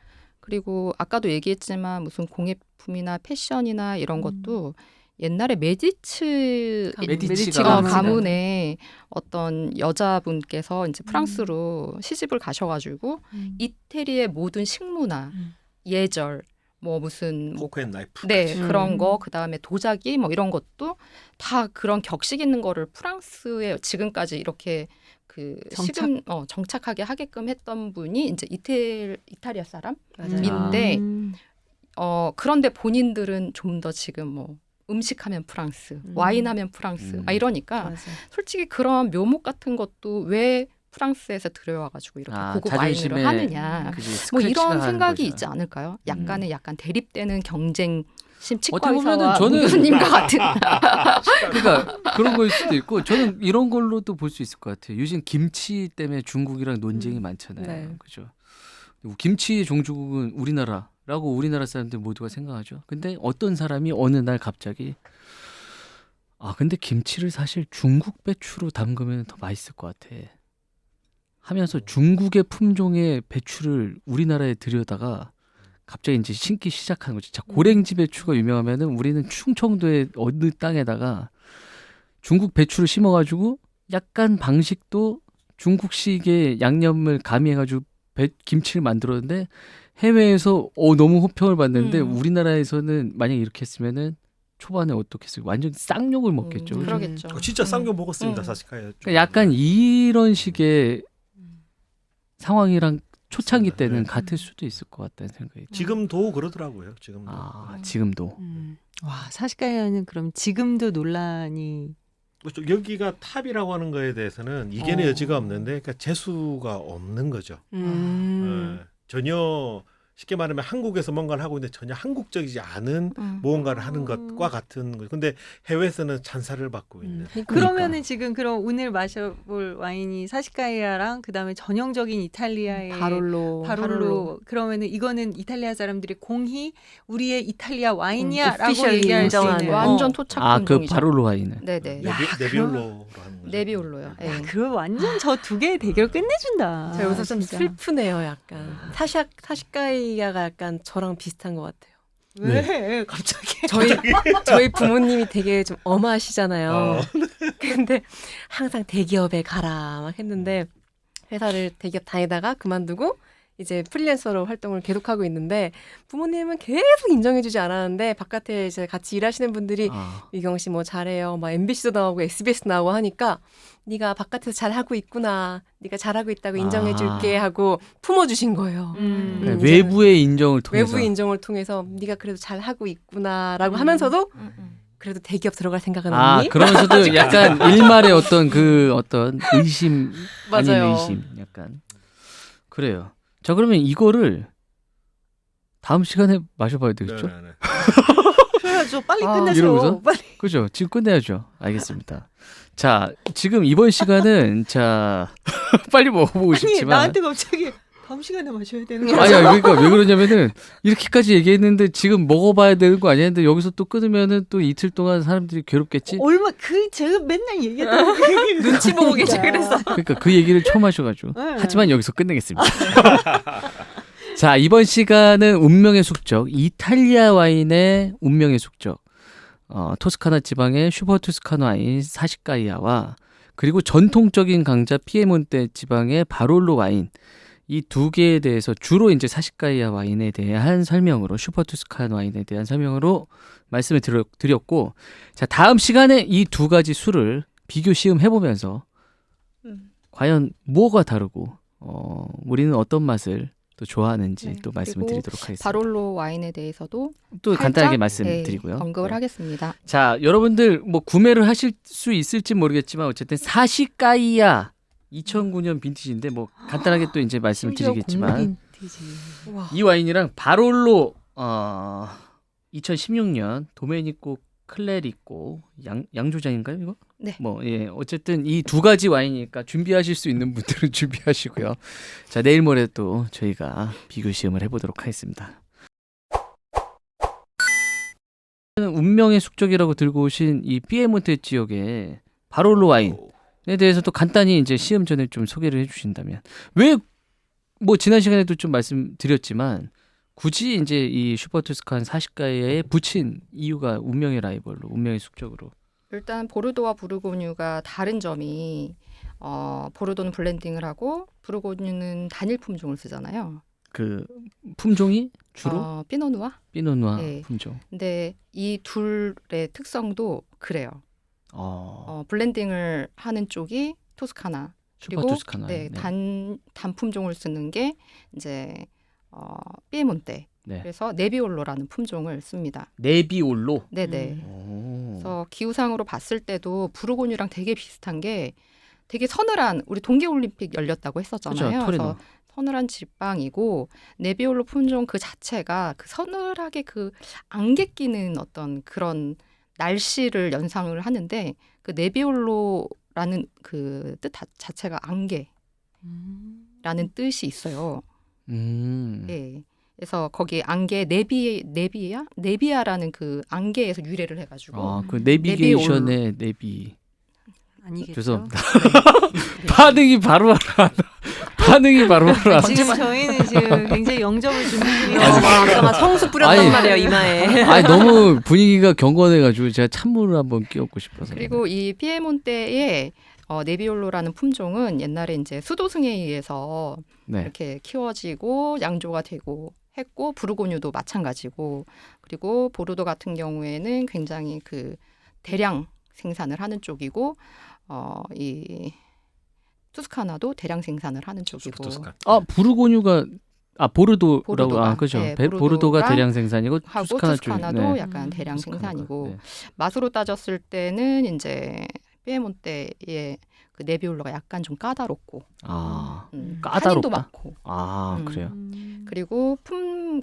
그리고 아까도 얘기했지만 무슨 공예품이나 패션이나 이런 것도 옛날에
메디치가
메디치가
가문이다.
가문의 어떤 여자분께서 이제 프랑스로 시집을 가셔가지고 이태리의 모든 식문화, 예절, 뭐 무슨 뭐
포크앤 나이프.
네,
음.
그런 거, 그다음에 도자기 뭐 이런 것도 다 그런 격식 있는 거를 프랑스에 지금까지 이렇게 그 정착하게 하게끔 했던 분이 이제 이탈리아 사람.
맞아요.
인데
음.
그런데 본인들은 좀 더 지금 뭐 음식하면 프랑스, 와인하면 프랑스, 막 이러니까
맞아요.
솔직히 그런 묘목 같은 것도 왜 프랑스에서 들여와가지고 이렇게 고급 와인을 하느냐.
그지,
뭐
스크래치가
이런
하는
생각이
거죠.
있지 않을까요? 약간의 약간 대립되는 경쟁심
어떻게 보면은
치과 의사와
저는-
교수님과 같은.
그러니까 그런 거일 수도 있고 저는 이런 걸로도 볼 수 있을 것 같아요. 요즘 김치 때문에 중국이랑 논쟁이 많잖아요.
네.
그죠? 김치의 종주국은 우리나라라고 우리나라 사람들 모두가 생각하죠. 근데 어떤 사람이 어느 날 갑자기 근데 김치를 사실 중국 배추로 담그면 더 맛있을 것 같아. 하면서 중국의 품종의 배추를 우리나라에 들여다가 갑자기 이제 신기 시작하는 거죠. 자, 고랭지 배추가 유명하면은 우리는 충청도의 어느 땅에다가 중국 배추를 심어가지고 약간 방식도 중국식의 양념을 가미해가지고 김치를 만들었는데 해외에서 너무 호평을 받는데 우리나라에서는 만약 이렇게 했으면은 초반에 어떻게 했어요? 완전 쌍욕을 먹겠죠. 그죠?
그러겠죠.
진짜 쌍욕 먹었습니다.
음.
사실까요?
그러니까 약간 이런 식의 상황이랑 초창기
맞습니다.
때는
네.
같을 수도 있을 것 같다는 생각이 들어요.
지금도 그러더라고요. 지금도.
지금도.
와, 사시카야는 그럼 지금도 논란이
그렇죠. 여기가 탑이라고 하는 거에 대해서는 이견의
어.
여지가 없는데, 그러니까 재수가 없는 거죠. 전혀 쉽게 말하면 한국에서 뭔가를 하고 있는데 전혀 한국적이지 않은 무언가를 하는 것과 같은 거죠. 근데 해외에서는 찬사를 받고 있는.
그러면은 지금 그럼 오늘 마셔볼 와인이 사시카야랑 그다음에 전형적인 이탈리아의 바롤로 그러면은 이거는 이탈리아 사람들이 공히 우리의 이탈리아 와인이야라고
오피셜리
얘기할 수
인정하는.
있는
완전 토착
그
품종이죠.
바롤로 와인은.
네네.
네비올로로 하는 거죠.
네비올로요. 예.
그럼 완전 저 두 개의 대결 끝내준다.
제가 여기서 좀
진짜.
슬프네요, 약간. 사시카이야가 약간 저랑 비슷한 것 같아요.
왜 갑자기?
저희 부모님이 되게 좀 엄하시잖아요.
어.
근데 항상 대기업에 가라 막 했는데 회사를 대기업 다니다가 그만두고 이제 프리랜서로 활동을 계속하고 있는데 부모님은 계속 인정해주지 않았는데 바깥에 이제 같이 일하시는 분들이 유경 씨 뭐 잘해요, 막 MBC도 나오고 SBS 나오고 하니까 네가 바깥에서 잘하고 있구나, 네가 잘하고 있다고 인정해줄게 하고 품어주신 거예요.
그러니까
이제는
외부의 인정을 통해서.
외부의 인정을 통해서 네가 그래도 잘하고 있구나라고 하면서도 그래도 대기업 들어갈 생각은 없니?
그러면서도 약간 일말의 어떤 의심 아닌
맞아요.
의심 약간 그래요. 자, 그러면 이거를 다음 시간에 마셔봐야 되겠죠?
네.
그래야죠. 빨리
이러고서?
끝내세요. 빨리.
그죠? 지금 끝내야죠. 알겠습니다. 자, 지금 이번 시간은 빨리 먹어보고
아니
싶지만
나한테 갑자기 다음 시간에 마셔야 되는 거야.
아니야, 그러니까 왜 그러냐면은 이렇게까지 얘기했는데 지금 먹어봐야 되는 거 아니야? 근데 여기서 또 끊으면은 또 이틀 동안 사람들이 괴롭겠지?
제가 맨날 얘기했던 그 얘기를
눈치 보고 계시 그랬어.
그러니까 그 얘기를 처음 하셔가지고.
네.
하지만 여기서 끝내겠습니다. 자, 이번 시간은 운명의 숙적, 이탈리아 와인의 운명의 숙적, 토스카나 지방의 슈퍼 토스카나 와인 사시카이아와 그리고 전통적인 강자 피에몬테 지방의 바롤로 와인, 이 두 개에 대해서 주로 이제 사시카이아 와인에 대한 설명으로, 슈퍼 토스카나 와인에 대한 설명으로 말씀을 드렸고, 자, 다음 시간에 이 두 가지 술을 비교 시음해보면서 과연 뭐가 다르고 우리는 어떤 맛을 또 좋아하는지
네,
또 말씀을
그리고
드리도록 하겠습니다.
바롤로 와인에 대해서도
또
살짝,
간단하게 말씀드리고요.
언급을
네.
하겠습니다.
자, 여러분들 뭐 구매를 하실 수 있을지 모르겠지만 어쨌든 사시카이아 2009년 빈티지인데 뭐 간단하게 또 이제 말씀을 드리겠지만 이 와인이랑 바롤로 2016년 도메니코 클레리코 양조장인가요 이거?
네.
어쨌든 이 두 가지 와인이니까 준비하실 수 있는 분들은 준비하시고요. 자, 내일 모레 또 저희가 비교 시음을 해보도록 하겠습니다. 운명의 숙적이라고 들고 오신 이 피에몬테 지역의 바롤로 와인에 대해서 또 간단히 이제 시음 전에 좀 소개를 해주신다면, 왜 뭐 지난 시간에도 좀 말씀드렸지만 굳이 이제 이 슈퍼토스칸 사시카이아에 붙인 이유가 운명의 라이벌로, 운명의 숙적으로.
일단 보르도와 부르고뉴가 다른 점이 보르도는 블렌딩을 하고 부르고뉴는 단일 품종을 쓰잖아요.
그 품종이 주로
피노누아.
피노누아
네.
품종.
근데 이 둘의 특성도 그래요. 블렌딩을 하는 쪽이 토스카나.
슈퍼
그리고
토스카나.
네, 단품종을 쓰는 게 이제 피에몬테.
네.
그래서 네비올로라는 품종을 씁니다.
네비올로.
네네.
오.
그래서 기후상으로 봤을 때도 부르고뉴랑 되게 비슷한 게 되게 서늘한 우리 동계올림픽 열렸다고 했었잖아요.
그렇죠. 토리노.
그래서 서늘한 지방이고 네비올로 품종 그 자체가 그 서늘하게 그 안개 끼는 어떤 그런 날씨를 연상을 하는데 그 네비올로라는 그 뜻 자체가 안개라는 뜻이 있어요. 예. 그래서 거기 안개 네비아라는 그 안개에서 유래를 해가지고
그 내비게이션의 내비.
아니겠죠.
죄송합니다. 반응이 바로 반응이 바로
아, 지금 저희는 지금 굉장히 영접을 준비 중이라서
아까 성수 뿌렸단
아니,
말이에요 이마에.
아니 너무 분위기가 경건해가지고 제가 찬물을 한번 끼얹고 싶어서.
그리고 이 피에몬테의 네비올로라는 품종은 옛날에 이제 수도승에 의해서
네.
이렇게 키워지고 양조가 되고 했고 부르고뉴도 마찬가지고 그리고 보르도 같은 경우에는 굉장히 그 대량 생산을 하는 쪽이고 이 투스카나도 대량 생산을 하는 쪽이고
토스카나.
부르고뉴가 보르도라고
보르도가,
그죠.
네,
보르도가 대량 생산이고
하고
투스카나
투스카나도
네.
약간 대량
투스카나가,
생산이고
네.
맛으로 따졌을 때는 이제 피에몬테의 그 네비올로가 약간 좀 까다롭고
까다롭다.
탄닌도 많고
그래요.
그리고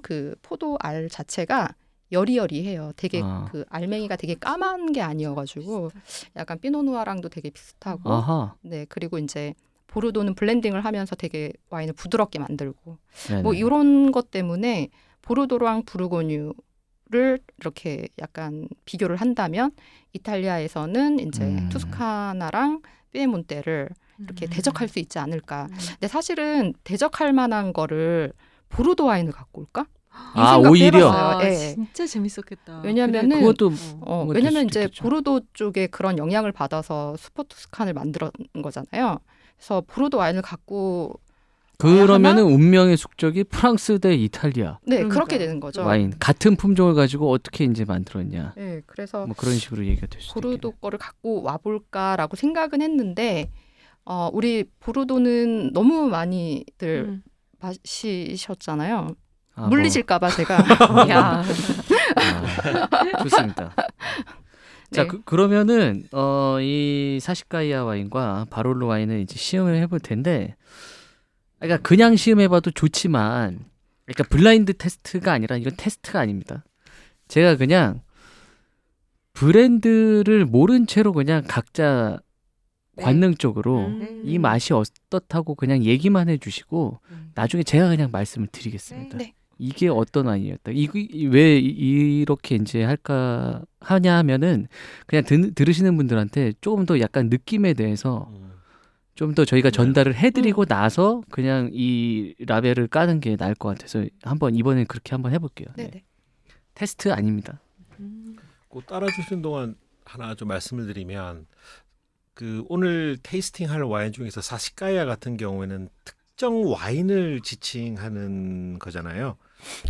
그 포도 알 자체가 여리여리해요. 되게 그 알맹이가 되게 까만 게 아니어가지고 약간 피노누아랑도 되게 비슷하고
아하.
네 그리고 이제 보르도는 블렌딩을 하면서 되게 와인을 부드럽게 만들고
네네.
뭐 이런 것 때문에 보르도랑 부르고뉴를 이렇게 약간 비교를 한다면 이탈리아에서는 이제 투스카나랑 피에몬테를 이렇게 대적할 수 있지 않을까. 근데 사실은 대적할 만한 거를 보르도 와인을 갖고 올까? 이 생각도
오히려
해봤어요. 예.
진짜 재밌었겠다.
왜냐면은
그것도
왜냐면
될
이제
수도 있겠죠.
보르도 쪽에 그런 영향을 받아서 슈퍼투스칸을 만들었 거잖아요. 그래서 보르도 와인을 갖고
그러면은 운명의 숙적이 프랑스 대 이탈리아
네
그러니까요.
그렇게 되는 거죠.
와인 같은 품종을 가지고 어떻게 이제 만들었냐.
네 그래서
뭐 그런 식으로 얘기가 될 수도
보르도
있겠네.
거를 갖고 와볼까라고 생각은 했는데 우리 보르도는 너무 많이들 마시셨잖아요. 물리실까봐 제가
야.
좋습니다. 자,
네.
그러면은 이 사시카이아 와인과 바롤로 와인을 이제 시음을 해볼 텐데, 그러니까 그냥 시음해봐도 좋지만, 그러니까 블라인드 테스트가 아니라 이건 테스트가 아닙니다. 제가 그냥 브랜드를 모른 채로 그냥 각자
네.
관능적으로 이 맛이 어떻다고 그냥 얘기만 해주시고 나중에 제가 그냥 말씀을 드리겠습니다.
네.
이게 어떤 와인이었다. 왜 이렇게 이제 하냐 하면은 그냥 들으시는 분들한테 조금 더 약간 느낌에 대해서 좀 더 저희가 전달을 해드리고 나서 그냥 이 라벨을 까는 게 나을 것 같아서 이번엔 그렇게 한번 해볼게요. 네.
네네.
테스트 아닙니다.
그 따라주시는 동안 하나 좀 말씀을 드리면 그 오늘 테이스팅할 와인 중에서 사시카야 같은 경우에는 특정 와인을 지칭하는 거잖아요.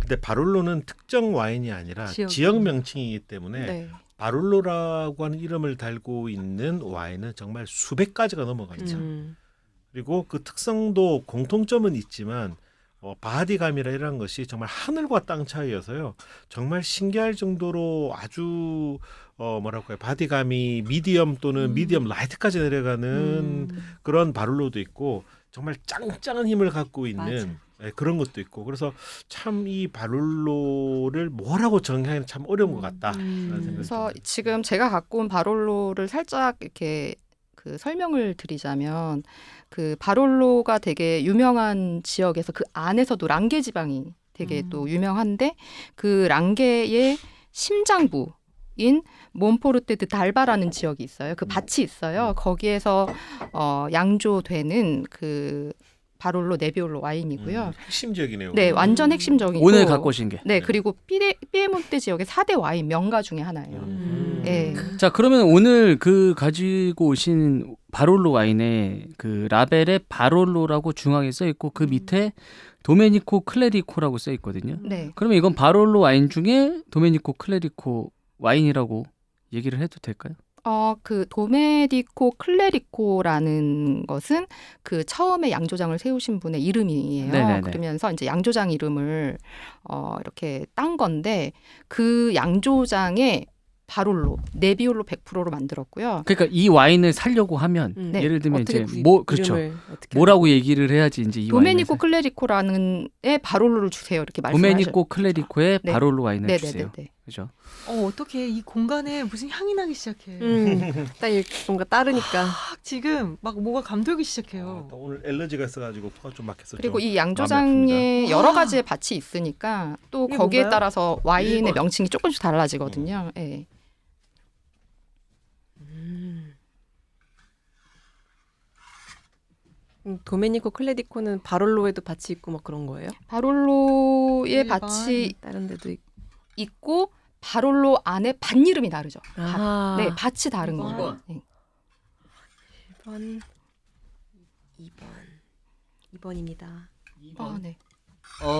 근데 바롤로는 특정 와인이 아니라 지역 명칭이기 때문에
네.
바롤로라고 하는 이름을 달고 있는 와인은 정말 수백 가지가 넘어가죠. 그리고 그 특성도 공통점은 있지만 바디감이라 이런 것이 정말 하늘과 땅 차이여서요. 정말 신기할 정도로 아주 뭐랄까요, 바디감이 미디엄 또는 미디엄 라이트까지 내려가는 그런 바롤로도 있고 정말 짱짱한 힘을 갖고 있는 그런 것도 있고 그래서 참 이 바롤로를 뭐라고 정의하기는 참 어려운 것 같다.
그래서 지금 제가 갖고 온 바롤로를 살짝 이렇게 그 설명을 드리자면 그 바롤로가 되게 유명한 지역에서 그 안에서도 랑게 지방이 되게 또 유명한데 그 랑게의 심장부인 몬포르테 드 달바라는 지역이 있어요. 그 밭이 있어요. 거기에서 양조되는 그 바롤로 네비올로 와인이고요.
핵심 지역이네요.
네, 완전 핵심적이고
오늘 갖고 오신 게.
네, 그리고 피에몬테 지역의 4대 와인 명가 중에 하나예요. 네.
자, 그러면 오늘 그 가지고 오신 바롤로 와인에 그 라벨에 바롤로라고 중앙에 써 있고 그 밑에 도메니코 클레리코라고 써 있거든요.
네.
그러면 이건 바롤로 와인 중에 도메니코 클레리코 와인이라고 얘기를 해도 될까요?
그 도메디코 클레리코라는 것은 그 처음에 양조장을 세우신 분의 이름이에요.
네네네.
그러면서 이제 양조장 이름을 이렇게 딴 건데 그 양조장의 바롤로 네비올로 100%로 만들었고요.
그러니까 이 와인을 살려고 하면
네.
예를 들면
어떻게
이제 뭐 그렇죠.
이름을 어떻게
뭐라고 얘기를 해야지 이제 이
도메니코
와인을
클레리코라는 애 바롤로를 주세요. 이렇게 말씀하셨.
도메니코 클레리코의
네.
바롤로 와인을
네네네.
주세요.
네.
그죠?
어떻게 이 공간에 무슨 향이 나기 시작해.
딱 이렇게 뭔가 따르니까
딱 지금 막 뭐가 감돌기
아,
시작해요.
또 오늘 엘러지가 있어가지고 코가 좀 막혀서
그리고
좀
이
마음이
양조장에 여러 가지의 밭이 있으니까 또
이게
거기에
뭔가요?
따라서 와인의
일본.
명칭이 조금씩 달라지거든요. 예.
도메니코 클레디코는 바롤로에도 밭이 있고 막 그런 거예요?
바롤로의
일반.
밭이
다른 데도 있고.
있고 바롤로 안에 밭 이름이 다르죠.
아,
네, 밭이 다른
이번.
거예요. 네.
1번, 2번입니다.
네.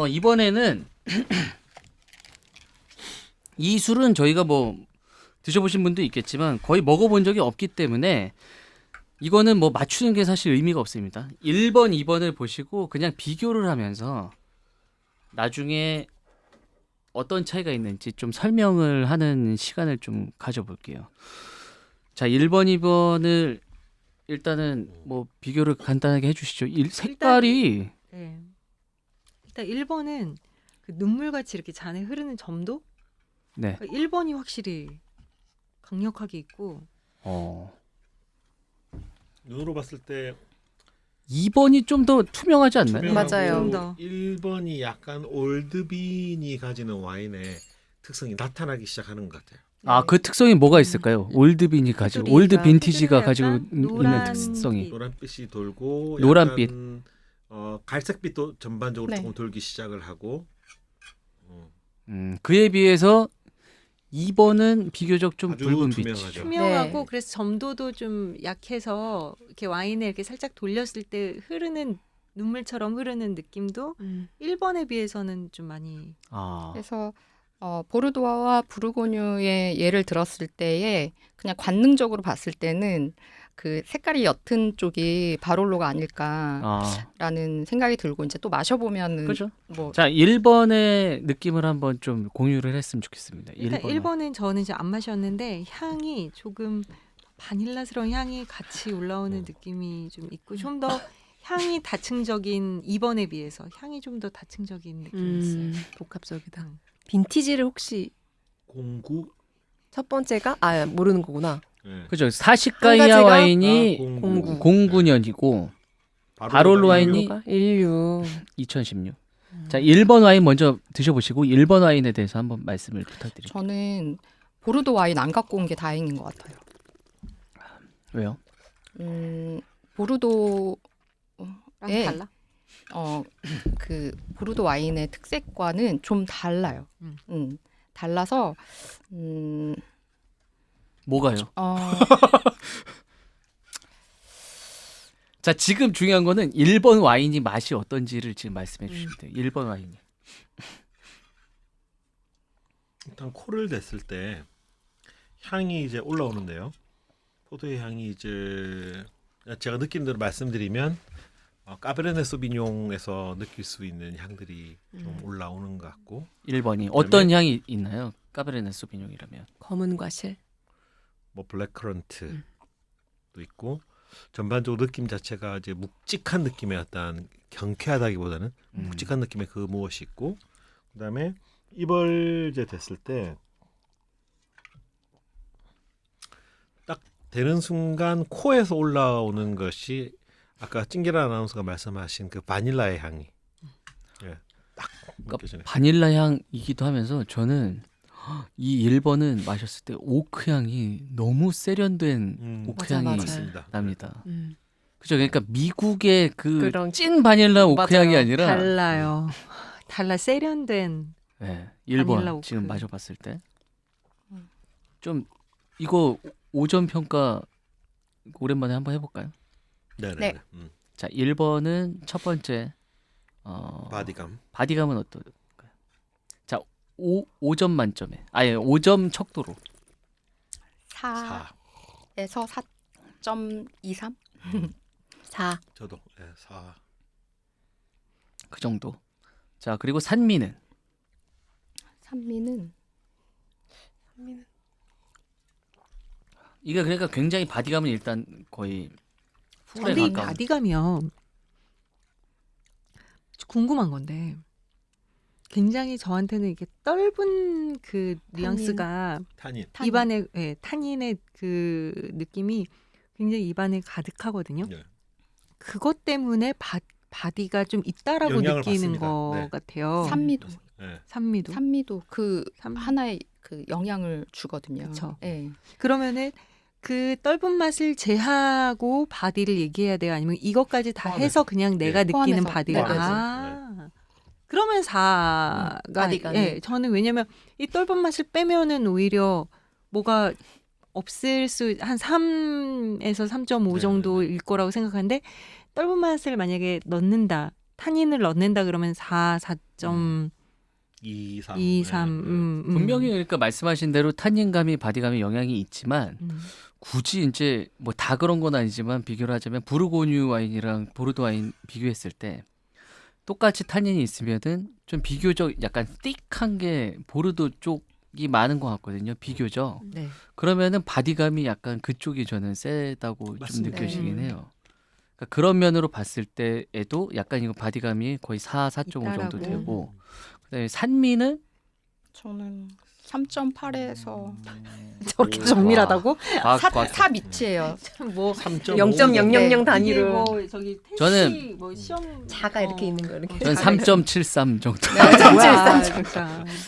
이번에는 이 술은 저희가 뭐 드셔보신 분도 있겠지만 거의 먹어본 적이 없기 때문에 이거는 뭐 맞추는 게 사실 의미가 없습니다. 1번, 2번을 보시고 그냥 비교를 하면서 나중에 어떤 차이가 있는지 좀 설명을 하는 시간을 좀 가져볼게요. 자, 1번, 2번을 일단은 뭐 비교를 간단하게 해주시죠. 색깔이
네. 일단 1번은 그 눈물같이 이렇게 잔에 흐르는 점도
네.
1번이 확실히 강력하게 있고
눈으로 봤을 때
2번이 좀 더 투명하지 않나요?
맞아요.
좀 더.
1번이 약간 올드빈이 가지는 와인의 특성이 나타나기 시작하는 것 같아요.
아, 그 특성이 뭐가 있을까요? 올드빈이 가지고
테두리가,
올드 빈티지가
테두리가
가지고
약간
있는
노란
특성이.
빛.
노란빛이 돌고
노란빛.
약간, 갈색빛도 전반적으로
네.
조금 돌기 시작을 하고
그에 비해서 2번은 비교적 좀
아주
붉은
투명하죠.
빛이죠.
투명하고
네.
그래서 점도도 좀 약해서 이렇게 와인을 이렇게 살짝 돌렸을 때 흐르는 눈물처럼 흐르는 느낌도 1번에 비해서는 좀 많이
아,
그래서 보르도아와 부르고뉴의 예를 들었을 때에 그냥 관능적으로 봤을 때는 그 색깔이 옅은 쪽이 바롤로가 아닐까라는 생각이 들고 이제 또 마셔보면은
그죠?
뭐
자, 1번의 느낌을 한번 좀 공유를 했으면 좋겠습니다.
일단
1번.
1번은 저는 이제 안 마셨는데 향이 조금 바닐라스러운 향이 같이 올라오는 느낌이 좀 있고 좀 더 향이 다층적인 2번에 비해서 향이 좀 더 다층적인 느낌이 있어요.
복합적이다.
음.
빈티지를 혹시
09
첫 번째가 모르는 거구나.
네.
그죠?
한
사시카이아
가지가
와인이
09.
09년이고 바롤로 와인이
16.
2016. 자, 1번 와인 먼저 드셔보시고 1번 와인에 대해서 한번 말씀을 부탁드립니다.
저는 보르도 와인 안 갖고 온 게 다행인 것 같아요.
왜요?
보르도 예.
달라?
그 보르도 와인의 특색과는 좀 달라요. 달라서
뭐가요?
어,
자, 지금 중요한 거는 1번 와인이 맛이 어떤지를 지금 말씀해 주시면 돼요. 1번 와인이.
일단 코를 댔을 때 향이 이제 올라오는데요. 포도의 향이 이제 제가 느낀 대로 말씀드리면 까베르네 소비뇽에서 느낄 수 있는 향들이 좀 올라오는 것 같고
1번이 어떤 향이 있나요? 까베르네 소비뇽이라면.
검은 과실.
뭐 블랙커런트도 있고 전반적으로 느낌 자체가 이제 묵직한 느낌의 어떤 경쾌하다기보다는 묵직한 느낌의 그 무엇이 있고 그다음에 입을 이제 됐을 때 딱 되는 순간 코에서 올라오는 것이 아까 찡기라 아나운서가 말씀하신 그 바닐라의 향이 딱 느껴지네.
바닐라 향이기도 하면서 저는 이 1번은 마셨을 때 오크 향이 너무 세련된 오크
맞아,
향이
맞아요.
맞습니다.
납니다. 그죠? 그러니까 미국의 그
그런
찐 바닐라 오크
맞아요.
향이 아니라
달라요. 달라 세련된
네,
바닐라
1번
오크.
지금 마셔봤을 때 좀 이거 5점 평가 오랜만에 한번 해볼까요?
네네.
네.
자, 1번은 첫 번째
바디감.
바디감은 어떨까요? 자, 5점 만점에. 아예 5점 척도로.
4에서 4.23?
4.
저도 4.
그 정도. 자, 그리고 산미는
산미는
이게 그러니까 굉장히 바디감은 일단 거의 풀에
근데 이
가까운.
바디감이요. 궁금한 건데 굉장히 저한테는 이게 떫은 그 뉘앙스가
탄닌.
입안에 타닌의 그 느낌이 굉장히 입안에 가득하거든요.
네.
그것 때문에 바디가 좀 있다라고
영향을
느끼는
받습니다.
것
네.
같아요.
산미도.
네.
산미도.
산미도 그
산미.
하나의 그 영향을 주거든요.
그쵸.
예.
그러면은 그 떫은 맛을 제하고 바디를 얘기해야 돼요? 아니면 이것까지 다
포함해서.
해서 그냥 내가
네.
느끼는
포함해서.
바디를?
네, 네.
그러면 4가
바디감이.
저는 왜냐면 이 떫은 맛을 빼면은 오히려 뭐가 없을 수 한 3에서 3.5
네,
정도일 거라고 생각하는데 떫은 맛을 만약에 넣는다. 타닌을 넣는다 그러면 4.23.
2, 3.
분명히 그러니까 말씀하신 대로 탄닌감이 바디감에 영향이 있지만 굳이 이제 뭐 다 그런 건 아니지만 비교를 하자면 부르고뉴 와인이랑 보르도 와인 비교했을 때 똑같이 탄닌이 있으면은 좀 비교적 약간 띡한 게 보르도 쪽이 많은 것 같거든요. 비교적.
네.
그러면은 바디감이 약간 그쪽이 저는 세다고 좀
맞습니다.
느껴지긴
네.
해요. 그러니까 그런 면으로 봤을 때에도 약간 이거 바디감이 거의 4.5 정도
있다라고.
되고 그다음에 산미는
저는 3.8에서
저렇게
오,
정밀하다고?
사 밑이에요.
뭐
3.5.
0.000 단위로
이게 뭐 저기 테스트
저는
뭐 시험
자가 이렇게 있는 거 이렇게.
저는 3.73 정도.
뭐야, 진짜.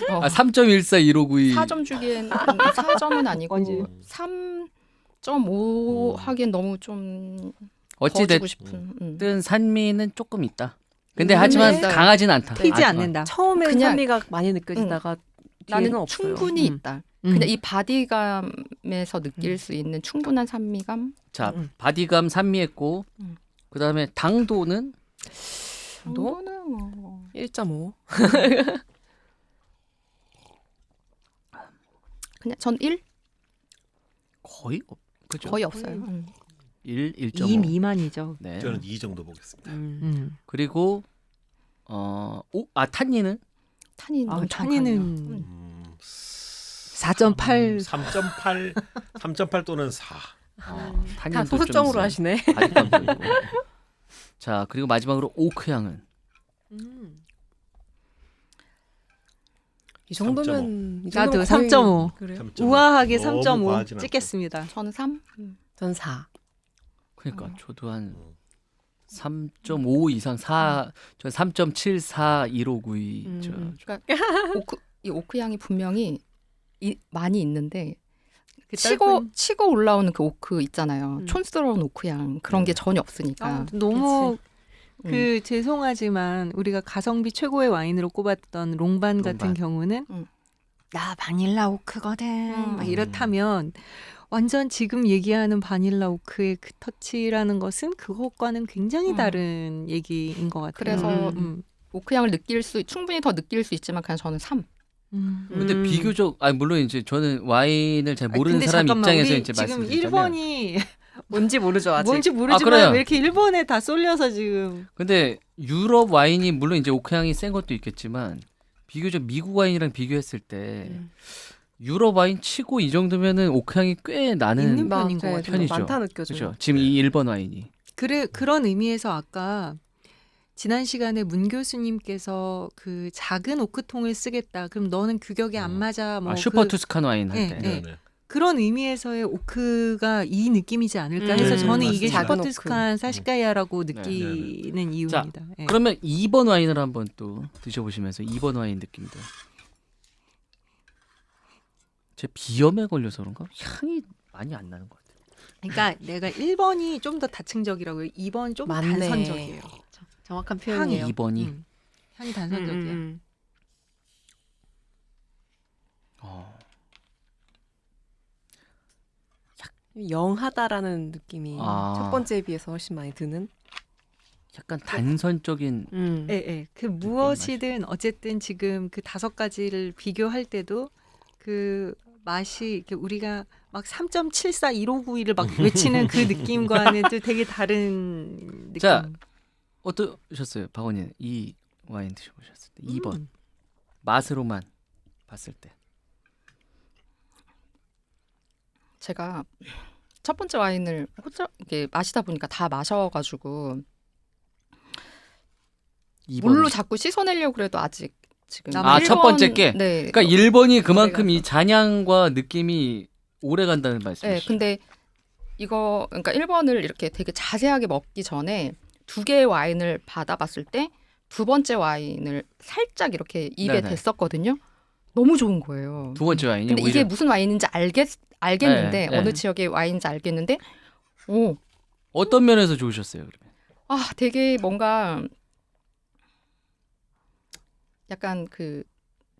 아, 3.141592.
4점 주기엔 4점은 아니고
언제?
3.5 하기엔 너무 좀
어찌
더 주고 싶은.
됐든 산미는 조금 있다. 근데 하지만
있어요.
강하진 않다.
튀지
아주
않는다.
처음엔
그냥-
산미가 많이 느껴지다가
나는
뒤에는 없어요.
충분히
음.
있다. 그냥 이 바디감에서 느낄 수 있는 충분한 산미감.
자, 바디감 산미했고
음.
그다음에 당도는
정도는 뭐
1.5.
그냥 전 1?
거의 그죠?
거의 없어요.
1,
2
1.5.
미만이죠.
네.
저는 2 정도 보겠습니다.
그리고 탄닌은
탄닌
아,
엄청
탄닌은
강해요.
4.8.
3.8 또는 4.
다
탄닌도
소수점으로
좀
하시네.
있어요. 바디감도 있고. 자, 그리고 마지막으로 오크 향은
이 정도면 이
나도
정도면 거의-
3.5.
그래요?
3.5.
우아하게
너무
3.5
과하진 않고.
찍겠습니다.
저는 3.
전 4.
그러니까 저도 한 3.5 이상 4, 저 3.741592.
이 오크 향이 분명히 많이 있는데
그
치고 올라오는 그 오크 있잖아요. 촌스러운 오크 향 그런 게 전혀 없으니까.
너무
음.
그 죄송하지만 우리가 가성비 최고의 와인으로 꼽았던 롱반 같은
롱반.
경우는
음.
나 바닐라 오크거든 막
음.
이렇다면 완전 지금 얘기하는 바닐라 오크의 그 터치라는 것은 그것과는 굉장히 다른 얘기인 것 같아요.
그래서 오크 향을 충분히 더 느낄 수 있지만 그냥 저는 3.
근데
음.
비교적 물론 이제 저는 와인을 잘 모르는
근데
사람
잠깐만,
입장에서
우리
이제
지금
말씀드리자면
1번이
뭔지 모르죠 아직.
뭔지 모르지만
그래요?
왜 이렇게 1번에 다 쏠려서 지금
근데 유럽 와인이 물론 이제 오크 향이 센 것도 있겠지만 비교적 미국 와인이랑 비교했을 때 유럽 와인 치고 이 정도면은 오크 향이 꽤 나는
있는 편인 것
맞아요.
같아요.
좀
편이죠.
많다 느껴져요.
그죠? 지금 이 1번 와인이
그런 의미에서 아까 지난 시간에 문 교수님께서 그 작은 오크통을 쓰겠다. 그럼 너는 규격에 안 맞아. 뭐
슈퍼
그,
투스칸 와인 할 때.
네.
네.
그런 의미에서의 오크가 이 느낌이지 않을까 해서 저는 이게
맞습니다.
슈퍼
작은
투스칸 사시카야라고
네.
느끼는 이유입니다. 예.
그러면 2번 와인을 한번 또 드셔보시면서 2번 와인 느낌도. 제 비염에 걸려서 그런가? 향이 많이 안 나는 것 같아요.
그러니까 내가 1번이 좀 더 다층적이라고 2번 좀
맞네.
단선적이에요.
정확한
향이
표현이에요.
2번이
향이 단선적이야.
영하다라는 느낌이
아.
첫 번째에 비해서 훨씬 많이 드는.
약간 단선적인
예, 예. 그 무엇이든 어쨌든 지금 그 5가지를 비교할 때도 그 맛이 이렇게 우리가 막 3.74 1591을 막 외치는 그 느낌과는 또 되게 다른 느낌.
자, 어떠셨어요, 박원님? 이 와인 드셔보셨을 때 2번 맛으로만 봤을 때.
제가 첫 번째 와인을 혼자 이렇게 마시다 보니까 다 마셔가지고
2번.
물로 자꾸 씻어내려고 그래도 아직 지금
아, 첫 번째 게?
네.
그러니까 1번이 그만큼
오래
이 잔향과 느낌이 오래 간다는
네,
말씀이시죠?
근데 이거 그러니까 1번을 이렇게 되게 자세하게 먹기 전에 2개의 와인을 받아봤을 때 두 번째 와인을 살짝 이렇게 입에
네네.
댔었거든요. 너무 좋은 거예요.
두 번째 와인이
근데
오히려
이게 무슨 와인인지 알겠는데
네,
어느
네.
지역의 와인인지 알겠는데 오,
어떤 면에서 좋으셨어요, 그러면?
아 되게 뭔가 약간 그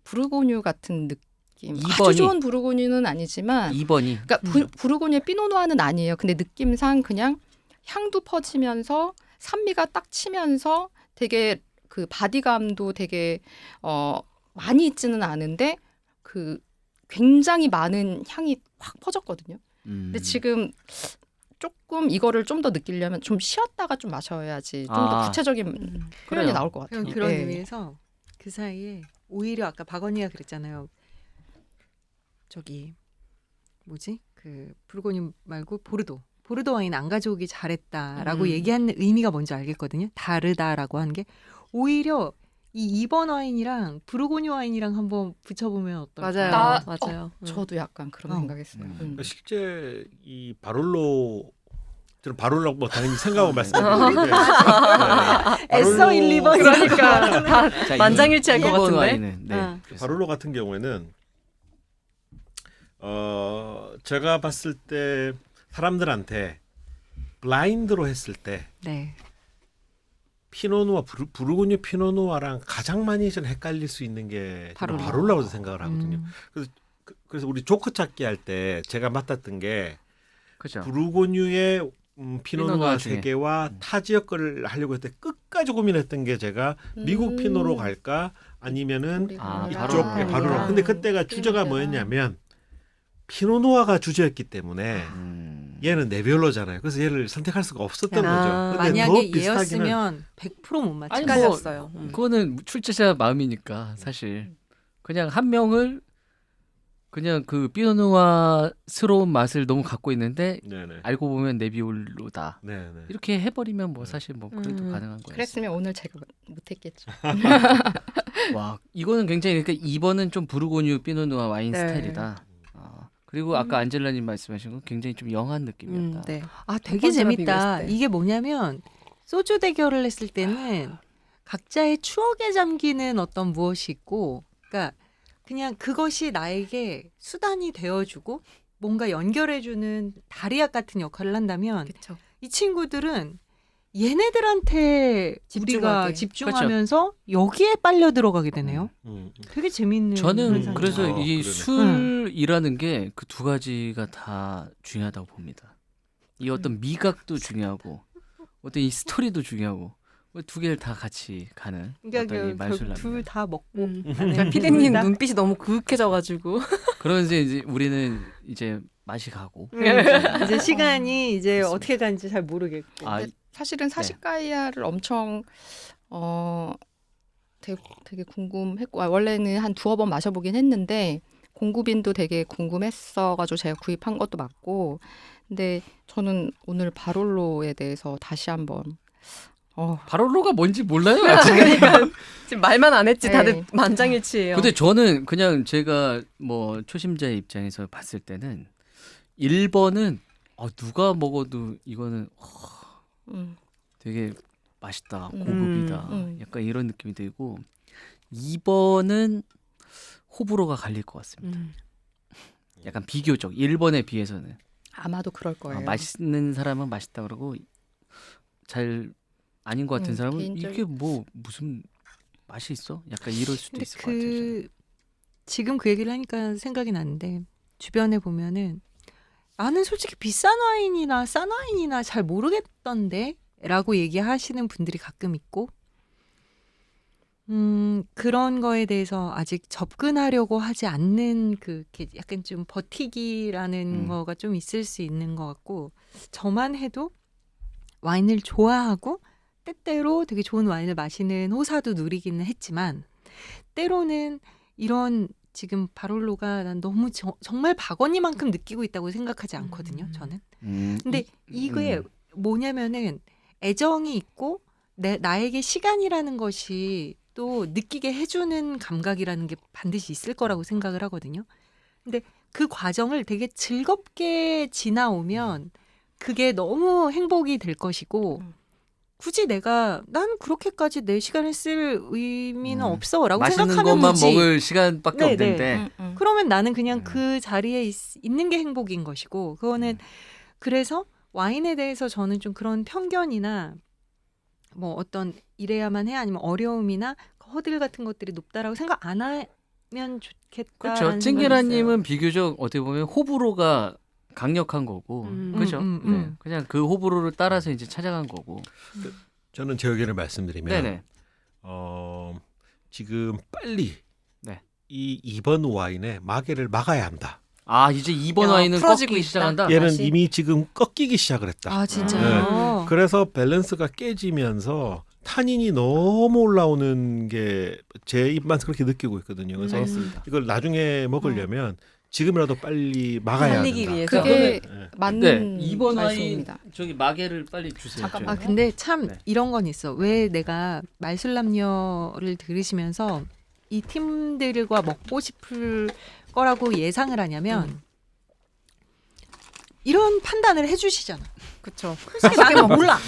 부르고뉴 같은 느낌. 아주
2번이?
좋은 부르고뉴는 아니지만
2번이
그러니까 부르고뉴의 피노누아는 아니에요. 근데 느낌상 그냥 향도 퍼지면서 산미가 딱 치면서 되게 그 바디감도 되게 많이 있지는 않은데 그 굉장히 많은 향이 확 퍼졌거든요. 근데 지금 조금 이거를 좀 더 느끼려면 좀 쉬었다가 좀 마셔야지 좀 더
아.
구체적인
그래요.
표현이 나올 것 같아요.
그런
예.
의미에서 그 사이에 오히려 아까 박언니가 그랬잖아요. 저기 뭐지? 그 부르고뉴 말고 보르도 와인 안 가져오기 잘했다라고 얘기하는 의미가 뭔지 알겠거든요. 다르다라고 하는 게 오히려 이 2번 와인이랑 부르고뉴 와인이랑 한번 붙여보면 어떨까요?
맞아요.
나-
맞아요.
저도 약간 그런
어.
생각했어요.
음.
실제 이 바롤로 저는 바롤로라고 뭐 당연히 생각하고
네.
말씀드리는데
애써 1, 2번
그러니까 다
자,
만장일치할 것
2번
같은데.
와인은 네.
어.
그래서
바롤로 같은 경우에는 제가 봤을 때 사람들한테 블라인드로 했을 때
네.
피노누아 부르고뉴 피노누아랑 가장 많이 저는 헷갈릴 수 있는 게 저는
바롤로.
바롤로라고 생각을 하거든요.
음.
그래서 우리 조커 찾기 할 때 제가 맡았던 게
그렇죠.
부르고뉴의
피노누아
피노누아
중에.
3개와 타 지역 거를 하려고 했을 때 끝까지 고민했던 게 제가 미국 피노로 갈까 아니면은
아,
이쪽
바로로.
바로로. 근데 그때가 주제가 뭐였냐면 피노누아가 주제였기 때문에 얘는 네비올로잖아요. 그래서 얘를 선택할 수가 없었던
아,
거죠. 근데 더
만약에
비슷하기는
얘였으면 100%못 맞죠.
아니,
헷갈렸어요.
그거는 출제자 마음이니까 사실 그냥 한 명을 그냥 그 피노누아스러운 맛을 너무 갖고 있는데
네네.
알고 보면 네비올로다.
네네.
이렇게 해버리면 뭐 사실 뭐 그래도 가능한 거예요.
그랬으면 오늘 제가 못했겠죠.
와, 이거는 굉장히 그러니까 2번은 좀 부르고뉴 피노누아 와인
네.
스타일이다. 그리고 아까 안젤라님 말씀하신 건 굉장히 좀 영한 느낌이었다.
네.
아,
첫
되게
번째랑
재밌다.
비교했을 때.
이게 뭐냐면 소주 대결을 했을 때는 각자의 추억에 잠기는 어떤 무엇이 있고, 그러니까 그냥 그것이 나에게 수단이 되어주고 뭔가 연결해주는 다리약 같은 역할을 한다면
그렇죠.
이 친구들은 얘네들한테 우리가
집중하게.
집중하면서 여기에 빨려 들어가게 되네요. 되게 재밌는
저는
현상이에요.
그래서 이
그러네.
술이라는 게 그 두 가지가 다 중요하다고 봅니다. 이 어떤 미각도 중요하고 어떤 이 스토리도 중요하고 두 개를 다 같이 가는 어떤 이 말술랍니다.
둘다 먹고
그러니까 피디님 눈빛이 너무 그윽해져가지고.
그러면서 이제 우리는 이제 맛이 가고
이제 시간이 이제
그렇습니다.
어떻게 가는지 잘 모르겠고.
아,
근데 사실은 사시가이아를 엄청 되게 궁금했고 원래는 한 두어 번 마셔보긴 했는데 공구빈도 되게 궁금했어가지고 제가 구입한 것도 맞고 근데 저는 오늘 바롤로에 대해서 다시 한번
바롤로가 뭔지 몰라요 아직.
지금 말만 안 했지 다들
네.
만장일치예요.
근데 저는 그냥 제가 뭐 초심자의 입장에서 봤을 때는 1번은 누가 먹어도 이거는 되게 맛있다, 고급이다, 약간 이런 느낌이 들고 2번은 호불호가 갈릴 것 같습니다. 약간 비교적 1번에 비해서는
아마도 그럴 거예요.
맛있는 사람은 맛있다 그러고 잘 아닌 것 같은 사람은
개인적인-
이게 뭐 무슨 맛이 있어? 약간 이럴 수도
근데
있을 것 같아요. 저는.
지금 그 얘기를 하니까 생각이 나는데 주변에 보면은 나는 솔직히 비싼 와인이나 싼 와인이나 잘 모르겠던데 라고 얘기하시는 분들이 가끔 있고 그런 거에 대해서 아직 접근하려고 하지 않는 그 약간 좀 버티기라는 거가 좀 있을 수 있는 것 같고 저만 해도 와인을 좋아하고 때때로 되게 좋은 와인을 마시는 호사도 누리기는 했지만 때로는 이런 지금 바롤로가 난 너무 정말 박언니만큼 느끼고 있다고 생각하지 않거든요. 저는. 근데 이게 뭐냐면은 애정이 있고 나에게 시간이라는 것이 또 느끼게 해주는 감각이라는 게 반드시 있을 거라고 생각을 하거든요. 근데 그 과정을 되게 즐겁게 지나오면 그게 너무 행복이 될 것이고 굳이 난 그렇게까지 내 시간을 쓸 의미는 없어라고
맛있는
생각하면
것만
굳이
먹을 시간밖에
네네.
없는데
그러면 나는 그냥 그 자리에 있는 게 행복인 것이고 그거는 그래서 와인에 대해서 저는 좀 그런 편견이나 뭐 어떤 이래야만 해 아니면 어려움이나 허들 같은 것들이 높다라고 생각 안 하면 좋겠다.
그렇죠. 찡계라님은 비교적 어떻게 보면 호불호가 강력한 거고, 그죠? 네. 그냥 그 호불호를 따라서 이제 찾아간 거고.
저는 제 의견을 말씀드리면
네네.
지금 빨리
네.
이 2번 와인의 마개를 막아야 한다.
아 이제 2번
야,
와인은
풀어지고
꺾이기
있다.
시작한다.
얘는
다시?
이미 지금 꺾이기 시작을 했다.
아 진짜요?
그래서 밸런스가 깨지면서 타닌이 너무 올라오는 게 제 입맛 그렇게 느끼고 있거든요. 그래서
알겠습니다.
이걸 나중에 먹으려면 지금이라도 빨리 막아야
살리기
된다.
위해서.
그게
네.
맞는
2번 와인
말씀입니다.
저기 마개를 빨리 주세요.
잠깐만.
아 근데 참
네.
이런 건 있어. 왜 내가 말술남녀를 들으시면서 이 팀들과 먹고 싶을 거라고 예상을 하냐면 이런 판단을 해주시잖아.
그쵸.
솔직히 나는 몰라.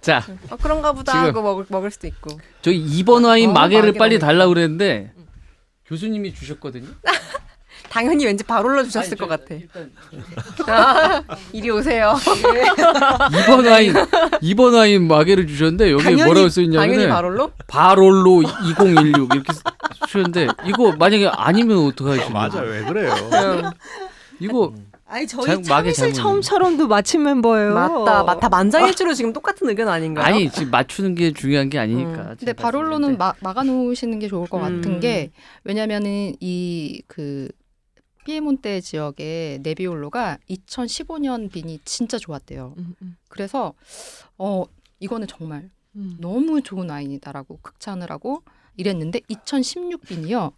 자,
그런가 보다
지금-
하고 먹을 수도 있고.
저기 2번 와인 마개를
마개
빨리
너무
달라고 그랬는데 교수님이 주셨거든요.
당연히 왠지 바롤로 주셨을
아니,
것 같아.
일단
이리 오세요.
2번 와인 마개를 주셨는데 여기 뭐라고 써
당연히
있냐면
바롤로?
바롤로 2016 이렇게 주셨는데 이거 만약에 아니면 어떡하시나요?
맞아, 왜 그래요?
이거
아니 저희
마개
참이슬
잘못
처음처럼도 맞춘 멤버예요.
맞다. 만장일치로 지금 똑같은 의견 아닌가요?
아니 지금 맞추는 게 중요한 게 아니니까.
근데
제가
바롤로는
말씀드리는데.
막아놓으시는 게 좋을 것 같은 게 왜냐면은 이 그 피에몬테 지역의 네비올로가 2015년 빈이 진짜 좋았대요. 그래서 이거는 정말 너무 좋은 와인이다라고 극찬을 하고 이랬는데 2016 빈이요.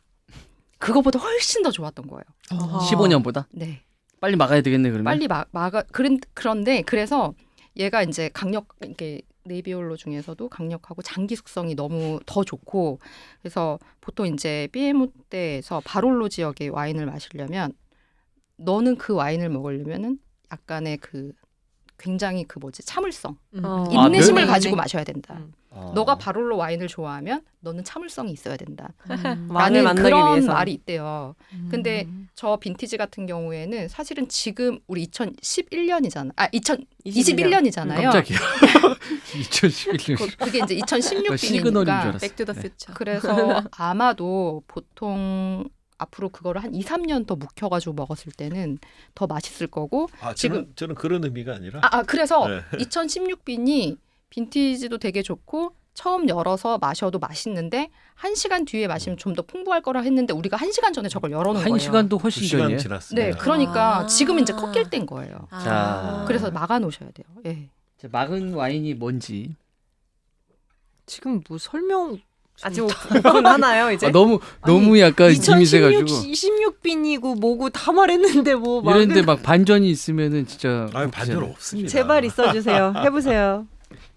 그거보다 훨씬 더 좋았던 거예요.
15년보다
네.
빨리 막아야 되겠네 그러면.
빨리 막아 그런데 그래서 얘가 이제 이게 네비올로 중에서도 강력하고 장기 숙성이 너무 더 좋고 그래서 보통 이제 피에몬테에서 바롤로 지역의 와인을 마시려면 너는 그 와인을 먹으려면은 약간의 그 굉장히 그 참을성, 인내심을
아,
가지고 마셔야 된다.
어.
너가 바롤로 와인을 좋아하면 너는 참을성이 있어야 된다.
왕을
라는
만나기
그런
위해서.
말이 있대요. 근데 저 빈티지 같은 경우에는 사실은 지금 우리 2011년이잖아. 2021년이잖아요.
깜짝이야. 2011년.
그게 이제 2016
시그널인 줄
빈이니까.
알았어.
백투더 퓨처.
그래서 아마도 보통 앞으로 그거를 한 2, 3년 더 묵혀가지고 먹었을 때는 더 맛있을 거고
저는 그런 의미가 아니라
그래서
네.
2016 빈이 빈티지도 되게 좋고 처음 열어서 마셔도 맛있는데 1시간 뒤에 마시면 좀 더 풍부할 거라 했는데 우리가 1시간 전에 저걸 열어놓은 거예요.
1시간도 훨씬
2시간
전이에요.
지났습니다.
네, 그러니까
아.
지금 이제 꺾일 때인 거예요.
자.
그래서 막아 놓으셔야 돼요. 예.
자, 막은 와인이 뭔지.
지금 뭐 설명
아직 오픈하나요 이제?
너무 약간 힘이 세가지고
26빈이고 뭐고 다 말했는데 뭐
이런데 막 반전이 있으면은 진짜.
아니,
웃기잖아요.
반전 없습니다.
제발 있어주세요. 해보세요.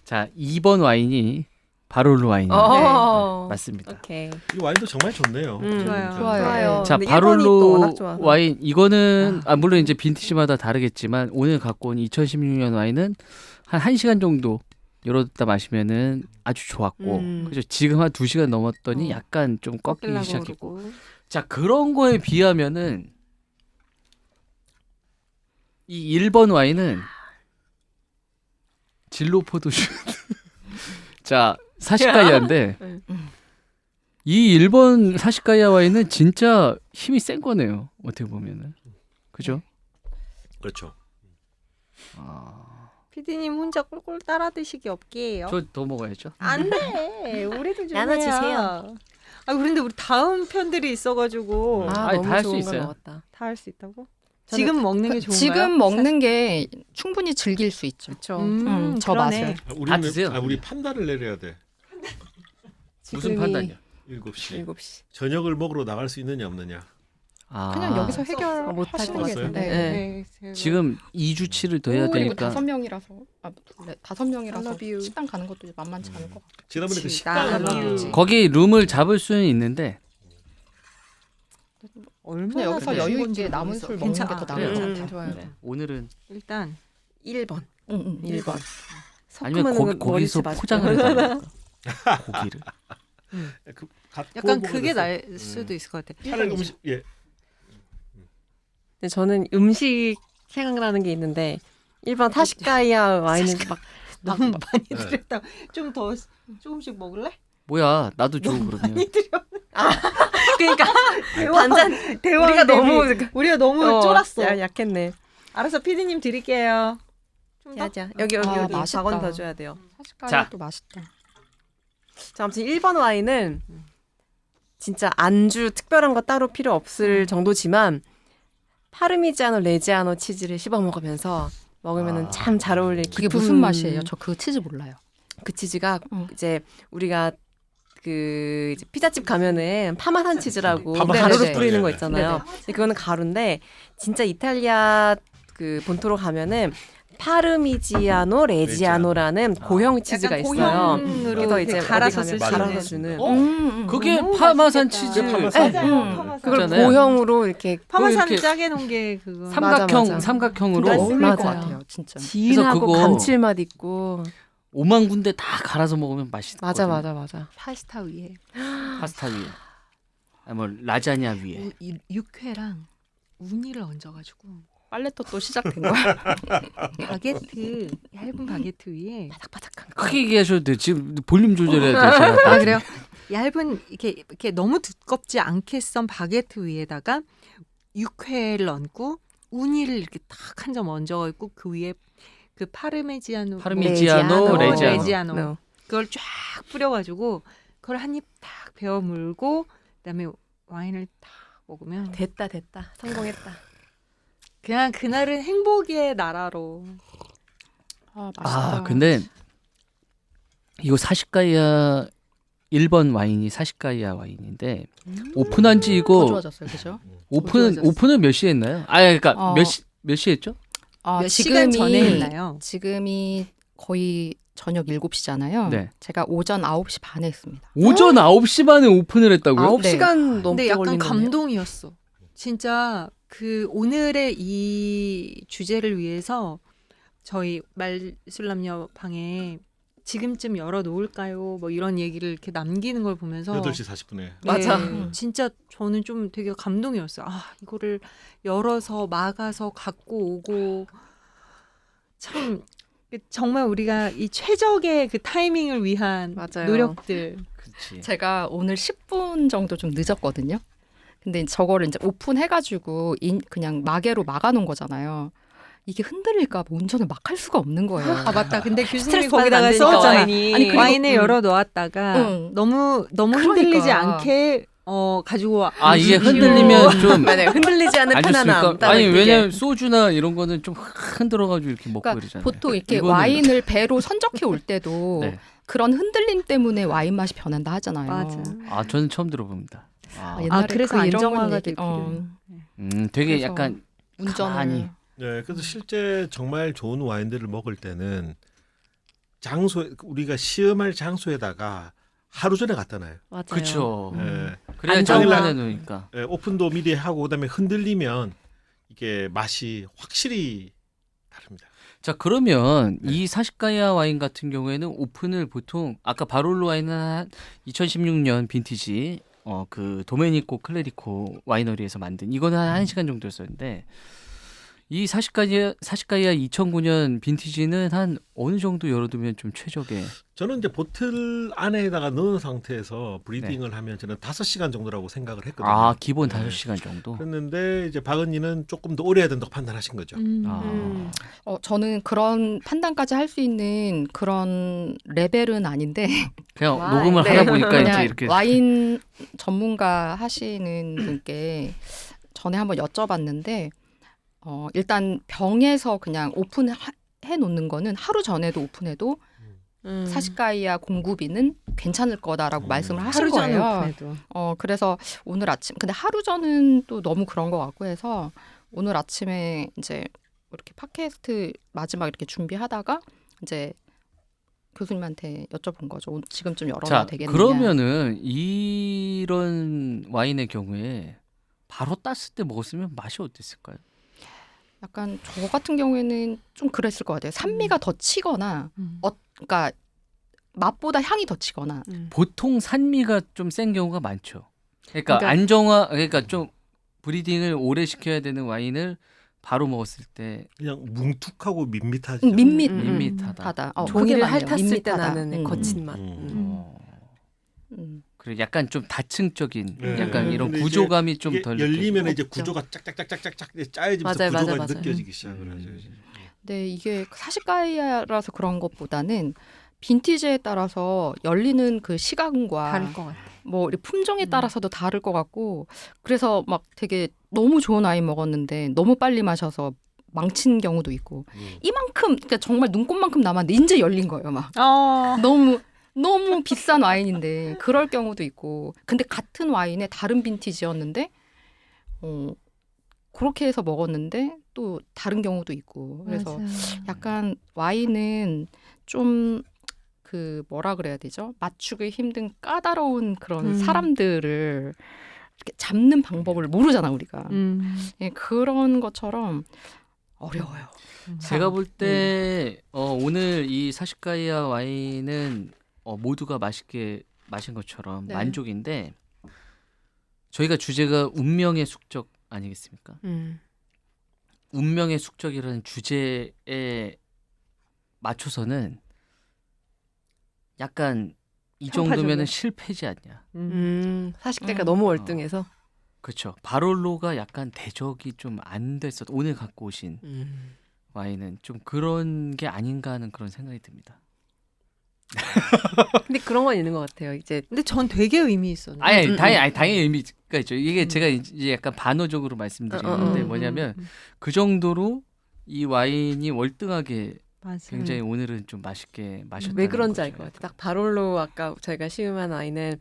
자, 2번 와인이 바롤로 와인입니다.
어.
맞습니다.
오케이.
이 와인도 정말 좋네요.
좋아요.
좋아요.
자,
근데 일본이 또 워낙
바롤로
좋아서.
와인 이거는 물론 이제 빈티지마다 다르겠지만 오늘 갖고 온 2016년 와인은 한 1시간 정도 열어뒀다 마시면은 아주 좋았고 그죠? 지금 한 2시간 넘었더니 약간 좀 꺾이기 시작했고. 자, 그런 거에 비하면은 이 1번 와인은 진로 포도주. 자, 사시카이아인데 이 1번 사시카이아 와인은 진짜 힘이 센 거네요. 어떻게 보면은. 그죠?
그렇죠.
피디님 혼자 꿀꿀 따라 드시기 없게요.
저 더 먹어야죠.
안 돼. 우리도 좀
나눠주세요.
아 그런데 우리 다음 편들이 있어가지고
아니,
너무
다할수
좋은 걸
있어요.
먹었다.
다 할 수 있다고?
저는
지금 먹는 게 좋은가요?
지금 먹는 게 충분히 즐길 수 있죠.
그렇죠.
저
그러네.
맛을.
드세요.
우리 판단을 내려야 돼.
무슨 판단이요?
7시.
7시.
저녁을 먹으러 나갈 수 있느냐 없느냐.
그냥 여기서
못할
해결하시는
것
게
같아요.
네.
네.
제가
지금 2주치를 더 해야
그리고
되니까
5명이라서 둘레 5명이라서
I love you.
식당 가는 것도 만만치 않을 것 같아요.
지난번에 그
그치,
식당을
나가면
거기 룸을 잡을 수는 있는데
얼마나
그냥 여기서
드신
여유
건지
있게 남은
모르겠어.
술 먹는 게 더
괜찮아.
나은 것
그래요.
같아요.
좋아요.
네, 오늘은
일단
1번.
1번.
아니면 거기서 포장을 해달라니까 고기를.
약간 그게 날 수도 있을 것 같아.
차라리 음식
근데 저는 음식 생각나는 게 있는데 1번 타시카이아 와인을 막
너무 많이
네.
드렸다. 좀 더 조금씩 먹을래?
뭐야 나도 줘 그러면.
그러니까 반잔 우리가 너무
우리가 너무 쫄았어.
약했네.
알아서 피디님 드릴게요. 좀 더?
야자 여기
아,
여기
맛있다.
4건 더 줘야 돼요.
사실 또 맛있다.
자, 아무튼 1번 와인은 진짜 안주 특별한 거 따로 필요 없을 정도지만 파르미지아노 레지아노 치즈를 씹어 먹으면서 먹으면은 참 잘 어울릴
그게
깊은
무슨 맛이에요? 저 그 치즈 몰라요.
그 치즈가
응.
이제 우리가 그 이제 피자집 가면은 파마산 치즈라고
파마산
가루로
치즈.
뿌리는 거
네.
있잖아요. 근데 그거는 가루인데 진짜 이탈리아 그 본토로 가면은 파르미지아노 레지아노라는 고형 치즈가 있어요.
고형으로
그래서 이제
갈아서
어디
쓸
가면
수
갈아서
있는.
주는
그게
너무
파마산
맛있겠다.
치즈.
파마산.
맞아요.
음.
파마산.
그걸
있잖아요.
고형으로 이렇게
파마산
이렇게
짜게 놓은 게 그거.
삼각형
맞아.
삼각형으로
어울릴
맞아요.
것 같아요, 진짜.
진하고
그거
감칠맛 있고
5만 군데 다 갈아서 먹으면 맛있거든요.
맞아.
파스타 위에
파스타 위에. 뭐 라자냐 위에.
육회랑 우니를 얹어가지고
빨래도 또 시작된 거야.
바게트 얇은 바게트 위에
바삭바삭한 거.
크게 얘기하셔도 돼요. 지금 볼륨 조절해야 돼요. 제가.
아 그래요? 얇은 이렇게 너무 두껍지 않게 썬 바게트 위에다가 육회를 얹고 우니를 이렇게 딱 한 점 얹어가지고 그 위에 그 파르미지아노
파르미지아노,
레지아노. 그걸 쫙 뿌려가지고 그걸 한 입 딱 베어 물고 그다음에 와인을 딱 먹으면
됐다 성공했다.
그냥 그날은 행복의 나라로.
아, 맛있다.
근데 이거 사시카이아 1번 와인이 사시카이아 와인인데 오픈한 지
더
이거
좋아졌어요, 그죠?
오픈은 몇 시에 했나요? 그러니까
어.
몇 시 했죠?
몇 시간 전에 했나요?
지금이 거의 저녁 7시잖아요.
네.
제가 오전 9시 반에 했습니다.
오전 9시 반에 오픈을 했다고요?
9시간 넘게
근데 약간
걸리는
감동이었어. 진짜 그 오늘의 이 주제를 위해서 저희 말술람녀 방에 지금쯤 열어 놓을까요? 뭐 이런 얘기를 이렇게 남기는 걸 보면서
8시 40분에.
맞아.
진짜 저는 좀 되게 감동이었어요. 이거를 열어서 막아서 갖고 오고 참 정말 우리가 이 최적의 그 타이밍을 위한
맞아요.
노력들.
그치.
제가 오늘 10분 정도 좀 늦었거든요. 근데 저거를 이제 오픈해가지고 그냥 마개로 막아놓은 거잖아요. 이게 흔들릴까 봐 운전을 막 할 수가 없는 거예요.
맞다. 근데 교수님이
스트레스
거기다가
받으면 안 되니까,
써잖아.
와인이.
아니, 그리고-
와인을 열어 놓았다가
응.
너무
그러니까.
흔들리지 않게 가지고
이게
오십시오.
흔들리면 좀
맞아요. 흔들리지 않는
안
편안함.
좋습니까? 아니 왜냐면 소주나 이런 거는 좀 흔들어가지고 이렇게 먹고
그러니까
그러잖아요.
보통 이렇게
이거는-
와인을 배로 선적해 올 때도
네.
그런 흔들림 때문에 와인 맛이 변한다 하잖아요.
맞아.
저는 처음 들어봅니다.
옛날에
그래서
그 이런
안정화가
걸
될 필요.
되게
그래서
약간
운전을
가만히.
네, 그래서 실제 정말 좋은 와인들을 먹을 때는 우리가 시음할 장소에다가 하루 전에 갖다 놔요.
맞아요.
그렇죠.
예.
그래야
안정화.
정관해 놓으니까.
예, 오픈도 미리 하고 그다음에 흔들리면 이게 맛이 확실히 다릅니다.
자 그러면 이 사시카이아 와인 같은 경우에는 오픈을 보통 아까 바롤로 와인은 한 2016년 빈티지 그 도메니코 클레리코 와이너리에서 만든 이거는 한 1시간 정도였었는데 이 사시카이아 2009년 빈티지는 한 어느 정도 열어두면 좀 최적의.
저는 이제 보틀 안에다가 넣은 상태에서 브리딩을 하면 저는 5시간 정도라고 생각을 했거든요.
아, 기본
네.
5시간 정도.
그랬는데 이제 박 언니는 조금 더 오래 해야 된다고 판단하신 거죠.
아.
저는 그런 판단까지 할 수 있는 그런 레벨은 아닌데
그냥
와인.
녹음을
네.
하다 보니까 이제
그냥
이렇게
와인 전문가 하시는 분께 전에 한번 여쭤봤는데 일단 병에서 그냥 오픈해 놓는 거는 하루 전에도 오픈해도 사시카이아 공구비는 괜찮을 거다라고 말씀을 하신
하루 전에
거예요.
오픈해도.
그래서 오늘 아침 근데 하루 전은 또 너무 그런 것 같고 해서 오늘 아침에 이제 이렇게 팟캐스트 마지막 이렇게 준비하다가 이제 교수님한테 여쭤본 거죠. 지금쯤 열어도
자,
되겠느냐.
그러면은 이런 와인의 경우에 바로 땄을 때 먹었으면 맛이 어땠을까요?
약간 저 같은 경우에는 좀 그랬을 것 같아요. 산미가 더 치거나 그러니까 맛보다 향이 더 치거나
보통 산미가 좀 센 경우가 많죠. 그러니까
그러니까-
그러니까 좀 브리딩을 오래 시켜야 되는 와인을 바로 먹었을 때
그냥 뭉툭하고 밋밋하죠.
밋밋하다.
종이를
그게 맞네요.
핥았을 때
밋밋하다.
나는 거친 맛.
그리고 약간 좀 다층적인
네.
약간 이런
근데
구조감이 좀
이게
덜
열리면 이제
없죠.
구조가 짝짝짝짝짝 짜여지면서
맞아요,
구조가
맞아요.
느껴지기 시작을 하죠.
네, 이게 사시카이아라서 그런 것보다는 빈티지에 따라서 열리는 그 시간과
다를 것 같아.
뭐 이 품종에 따라서도 다를 것 같고 그래서 막 되게 너무 좋은 와인 먹었는데 너무 빨리 마셔서 망친 경우도 있고 이만큼 그러니까 정말 눈곱만큼 남았는데 이제 열린 거예요 막 너무 비싼 와인인데 그럴 경우도 있고 근데 같은 와인에 다른 빈티지였는데 그렇게 해서 먹었는데 또 다른 경우도 있고 그래서 약간 와인은 좀 그 뭐라 그래야 되죠? 맞추기 힘든 까다로운 그런 사람들을 이렇게 잡는 방법을 모르잖아 우리가. 예, 그런 것처럼 어려워요.
제가 볼 때 오늘 이 사시카이아 와인은 모두가 맛있게 마신 것처럼
네.
만족인데 저희가 주제가 운명의 숙적 아니겠습니까? 운명의 숙적이라는 주제에 맞춰서는 약간 이 정도면은 실패지 않냐.
사식대가 너무 월등해서.
그렇죠. 바롤로가 약간 대적이 좀 안 됐어도 오늘 갖고 오신 와인은 좀 그런 게 아닌가 하는 그런 생각이 듭니다.
근데 그런 건 있는 것 같아요. 이제
근데 전 되게 의미 있었는데.
당연히 의미가 있죠. 이게 제가 이제 약간 반어적으로 말씀드리는데 뭐냐면 그 정도로 이 와인이 월등하게
맞아요.
굉장히 오늘은 좀 맛있게 마셨다는
왜 그런지 알
거죠.
것 같아요. 딱 바롤로 아까 저희가 시음한 와인은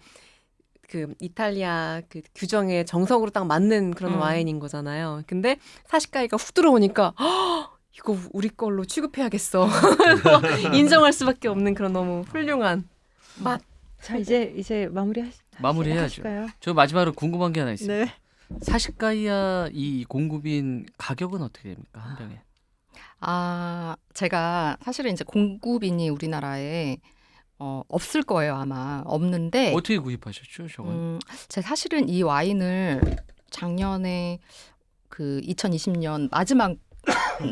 그 이탈리아 그 규정에 정석으로 딱 맞는 그런 와인인 거잖아요. 근데 사시카이가 훅 들어오니까 이거 우리 걸로 취급해야겠어. 인정할 수밖에 없는 그런 너무 훌륭한 맛.
자 이제
마무리해야죠.
하실까요?
저 마지막으로 궁금한 게 하나 있어요.
네.
사시카이아 이 공급인 가격은 어떻게 됩니까 한 병에?
제가 사실은 이제 공구빈이 우리나라에 없을 거예요 아마 없는데
어떻게 구입하셨죠, 저건?
제가 사실은 이 와인을 작년에 그 2020년 마지막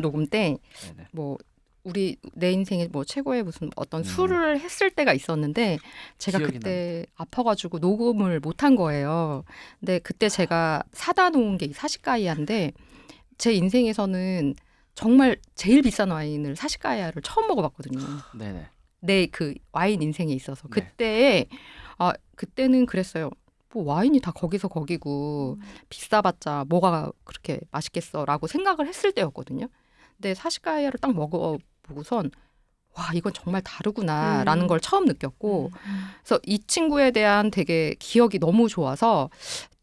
녹음 때
네네.
뭐 내 인생의 뭐 최고의 무슨 어떤 술을 했을 때가 있었는데 제가
기억이
그때 아파가지고 녹음을 못한 거예요. 근데 그때 제가 사다 놓은 게 이 사시카이아인데 제 인생에서는 정말 제일 비싼 와인을 사시카이아를 처음 먹어봤거든요.
네네.
내 그 와인 인생에 있어서
네.
그때는 그랬어요. 뭐 와인이 다 거기서 거기고 비싸봤자 뭐가 그렇게 맛있겠어라고 생각을 했을 때였거든요. 근데 사시카이아를 딱 먹어보고선 와 이건 정말 다르구나라는 걸 처음 느꼈고 그래서 이 친구에 대한 되게 기억이 너무 좋아서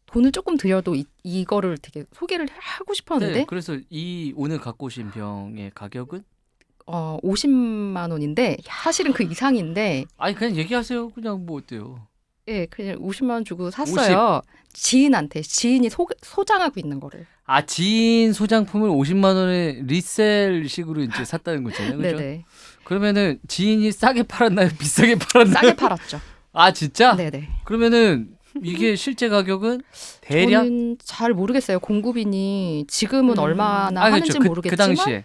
돈을 조금 들여도 이거를 되게 소개를 하고 싶었는데
네, 그래서 이 오늘 갖고 오신 병의 가격은?
50만 원인데 사실은 그 이상인데
아니 그냥 얘기하세요. 그냥 뭐 어때요?
예, 그냥 50만 원 주고 샀어요. 지인한테 지인이 소장하고 있는 거를.
지인 소장품을 50만 원에 리셀식으로 이제 샀다는 거잖아요. 그죠?
네네.
그러면은 지인이 싸게 팔았나요? 비싸게 팔았나요?
싸게 팔았죠.
진짜?
네네.
그러면은 이게 실제 가격은 대략
저는 잘 모르겠어요. 공급인이 지금은 얼마나
그렇죠.
하는지 모르겠지만
그 당시에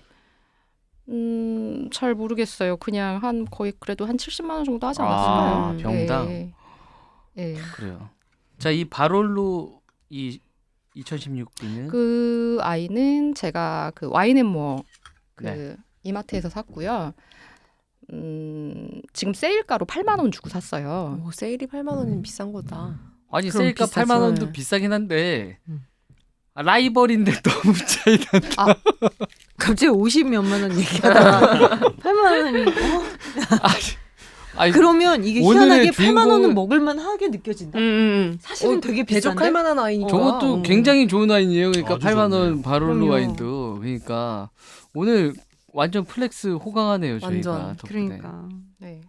잘 모르겠어요. 그냥 한 거의 그래도 한 70만 원 정도 하지 않았을까요?
병당.
예. 예.
그래요. 자, 이 바롤로 이 2016B는
그 아이는 제가 그 와인앤모어 그
네.
이마트에서 샀고요. 지금 세일가로 8만 원 주고 샀어요.
오, 세일이 8만 원이면 비싼 거다.
아니
그럼
세일가
비싸죠.
8만 원도 비싸긴 한데
음.
라이벌인데 너무 차이 난다.
갑자기 50몇만 원 얘기하다가 8만 원이
아니,
그러면 이게
오늘의
희한하게 8만 원은
주인공은-
먹을만 하게 느껴진다. 사실은 되게 비싼데.
대적할 만한 아이니까.
저것도 굉장히 좋은 와인이에요. 그러니까
아주
8만
좋네요.
원 바롤로
그럼요.
와인도. 그러니까 오늘 완전 플렉스 호강하네요, 저희가.
완전.
덕분에.
그러니까.
네.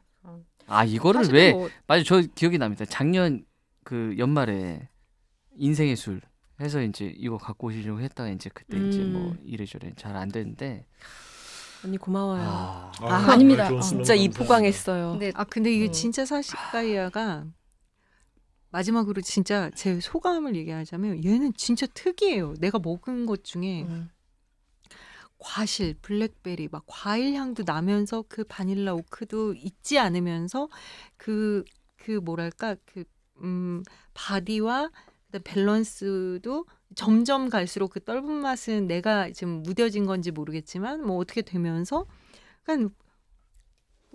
아, 이거를
사실은
왜
뭐
맞아. 저 기억이 납니다. 작년 그 연말에 인생의 술 해서 이제 이거 갖고 오시려고 했다가 이제 그때 이제 뭐 이래저래 잘 안 됐는데
언니 고마워요.
아,
아닙니다.
좋은
진짜
술로
이
감사합니다.
포강했어요.
근데
근데 이게
음.
진짜 사시카이아가 마지막으로 진짜 제 소감을 얘기하자면 얘는 진짜 특이해요. 내가 먹은 것 중에 과실, 블랙베리, 막 과일 향도 나면서 그 바닐라 오크도 잊지 않으면서 그 뭐랄까 바디와 그다음 밸런스도 점점 갈수록 그 떫은 맛은 내가 지금 무뎌진 건지 모르겠지만 뭐 어떻게 되면서 약간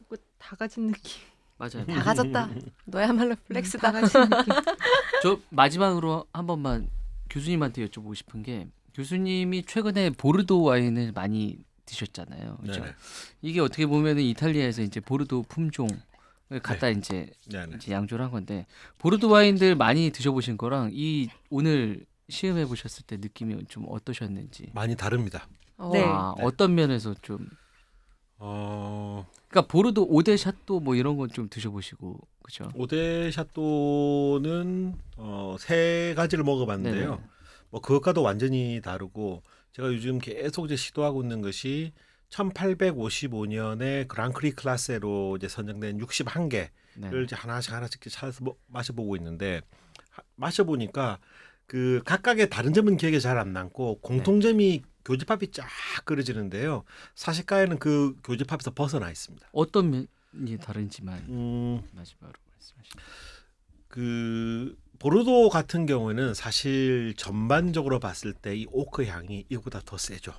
뭐다 가진 느낌.
맞아요.
다 가졌다. 너야말로 플렉스다.
다 가진 느낌.
저 마지막으로 한 번만 교수님한테 여쭤보고 싶은 게 교수님이 최근에 보르도 와인을 많이 드셨잖아요. 그렇죠?
네네.
이게 어떻게 보면 이탈리아에서 이제 보르도 품종을 갖다 이제
네네.
양조를 한 건데 보르도 와인들 많이 드셔보신 거랑 이 오늘 시음해 보셨을 때 느낌이 좀 어떠셨는지.
많이 다릅니다.
네.
아,
네.
어떤 면에서 좀
어,
그러니까 보르도 오데 샤또 뭐 이런 건 좀 드셔보시고 그렇죠.
오데 샤또는 세 가지를 먹어봤는데요.
네네.
뭐 그것과도 완전히 다르고 제가 요즘 계속 이제 시도하고 있는 것이 1855년에 그랑크리 클라세로 이제 선정된 61개를
네.
이제 하나씩 이렇게 찾아서 마셔보고 있는데 마셔보니까 그 각각의 다른 점은 기억에 잘 안 남고 공통점이 교집합이 쫙 그려지는데요. 사시카에는 그 교집합에서 벗어나 있습니다.
어떤 면이 다른지만 마지막으로 말씀하시죠.
그 보르도 같은 경우에는 사실 전반적으로 봤을 때 이 오크 향이 이거보다 더 세죠.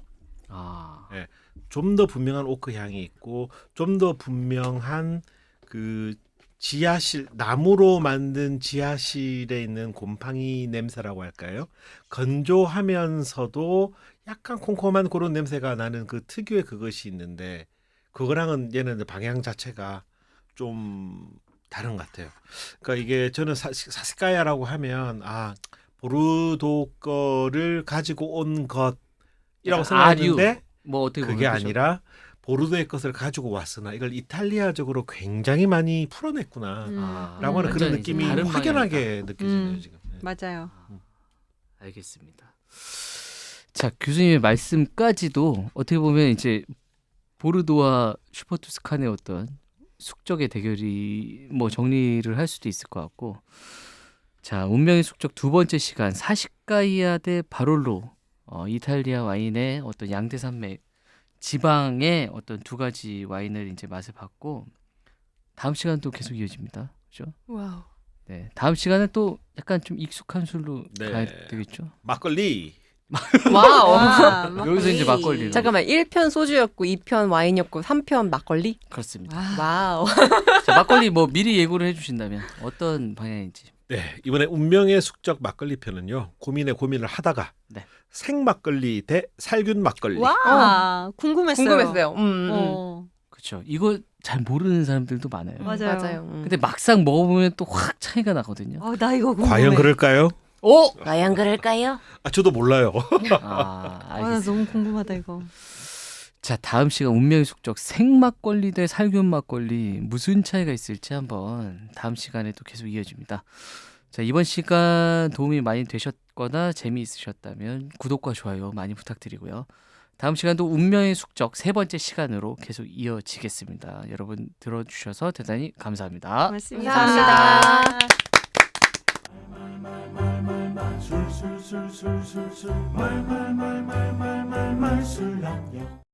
아,
좀 더 분명한 오크 향이 있고 좀 더 분명한 그 지하실 나무로 만든 지하실에 있는 곰팡이 냄새라고 할까요? 건조하면서도 약간 콤콤한 그런 냄새가 나는 그 특유의 그것이 있는데 그거랑은 얘는 방향 자체가 좀 다른 것 같아요. 그러니까 이게 저는 사시카야라고 하면 보르도 거를 가지고 온 것이라고
약간
생각했는데
뭐 어떻게 보면
그게
그렇죠.
아니라 보르도의 것을 가지고 왔으나 이걸 이탈리아적으로 굉장히 많이 풀어냈구나
아,
라고 하는 그런
완전히
느낌이
다른
확연하게 느껴지네요 지금. 네.
맞아요.
알겠습니다. 자, 교수님의 말씀까지도 어떻게 보면 이제 보르도와 슈퍼투스칸의 어떤 숙적의 대결이 뭐 정리를 할 수도 있을 것 같고, 자, 운명의 숙적 두 번째 시간 사시카이아 대 바롤로, 이탈리아 와인의 어떤 양대 산맥 지방의 어떤 두 가지 와인을 이제 맛을 봤고, 다음 시간도 계속 이어집니다. 그렇죠?
와우.
네, 다음 시간은 또 약간 좀 익숙한 술로
네.
가야 되겠죠.
막걸리.
와우.
와,
여기서 이제 막걸리로.
잠깐만 1편 소주였고 2편 와인이었고 3편 막걸리?
그렇습니다.
와우.
자, 막걸리 뭐 미리 예고를 해주신다면 어떤 방향인지.
네, 이번에 운명의 숙적 막걸리 편은요. 고민을 하다가
네.
생막걸리 대 살균 막걸리.
와, 궁금했어요.
궁금했어요.
그렇죠. 이거 잘 모르는 사람들도 많아요.
맞아요.
맞아요.
근데 막상 먹어보면 또 확 차이가 나거든요.
나 이거 궁금해.
과연 그럴까요?
오!
과연 그럴까요?
저도 몰라요.
아,
나
알겠습니다.
너무 궁금하다 이거.
자, 다음 시간 운명의 숙적 생막걸리 대 살균 막걸리 무슨 차이가 있을지 한번 다음 시간에 또 계속 이어집니다. 자, 이번 시간 도움이 많이 되셨거나 재미있으셨다면 구독과 좋아요 많이 부탁드리고요. 다음 시간도 운명의 숙적 세 번째 시간으로 계속 이어지겠습니다. 여러분 들어주셔서 대단히 감사합니다.
고맙습니다.
감사합니다.
술술술술술 말말말말말말말술남녀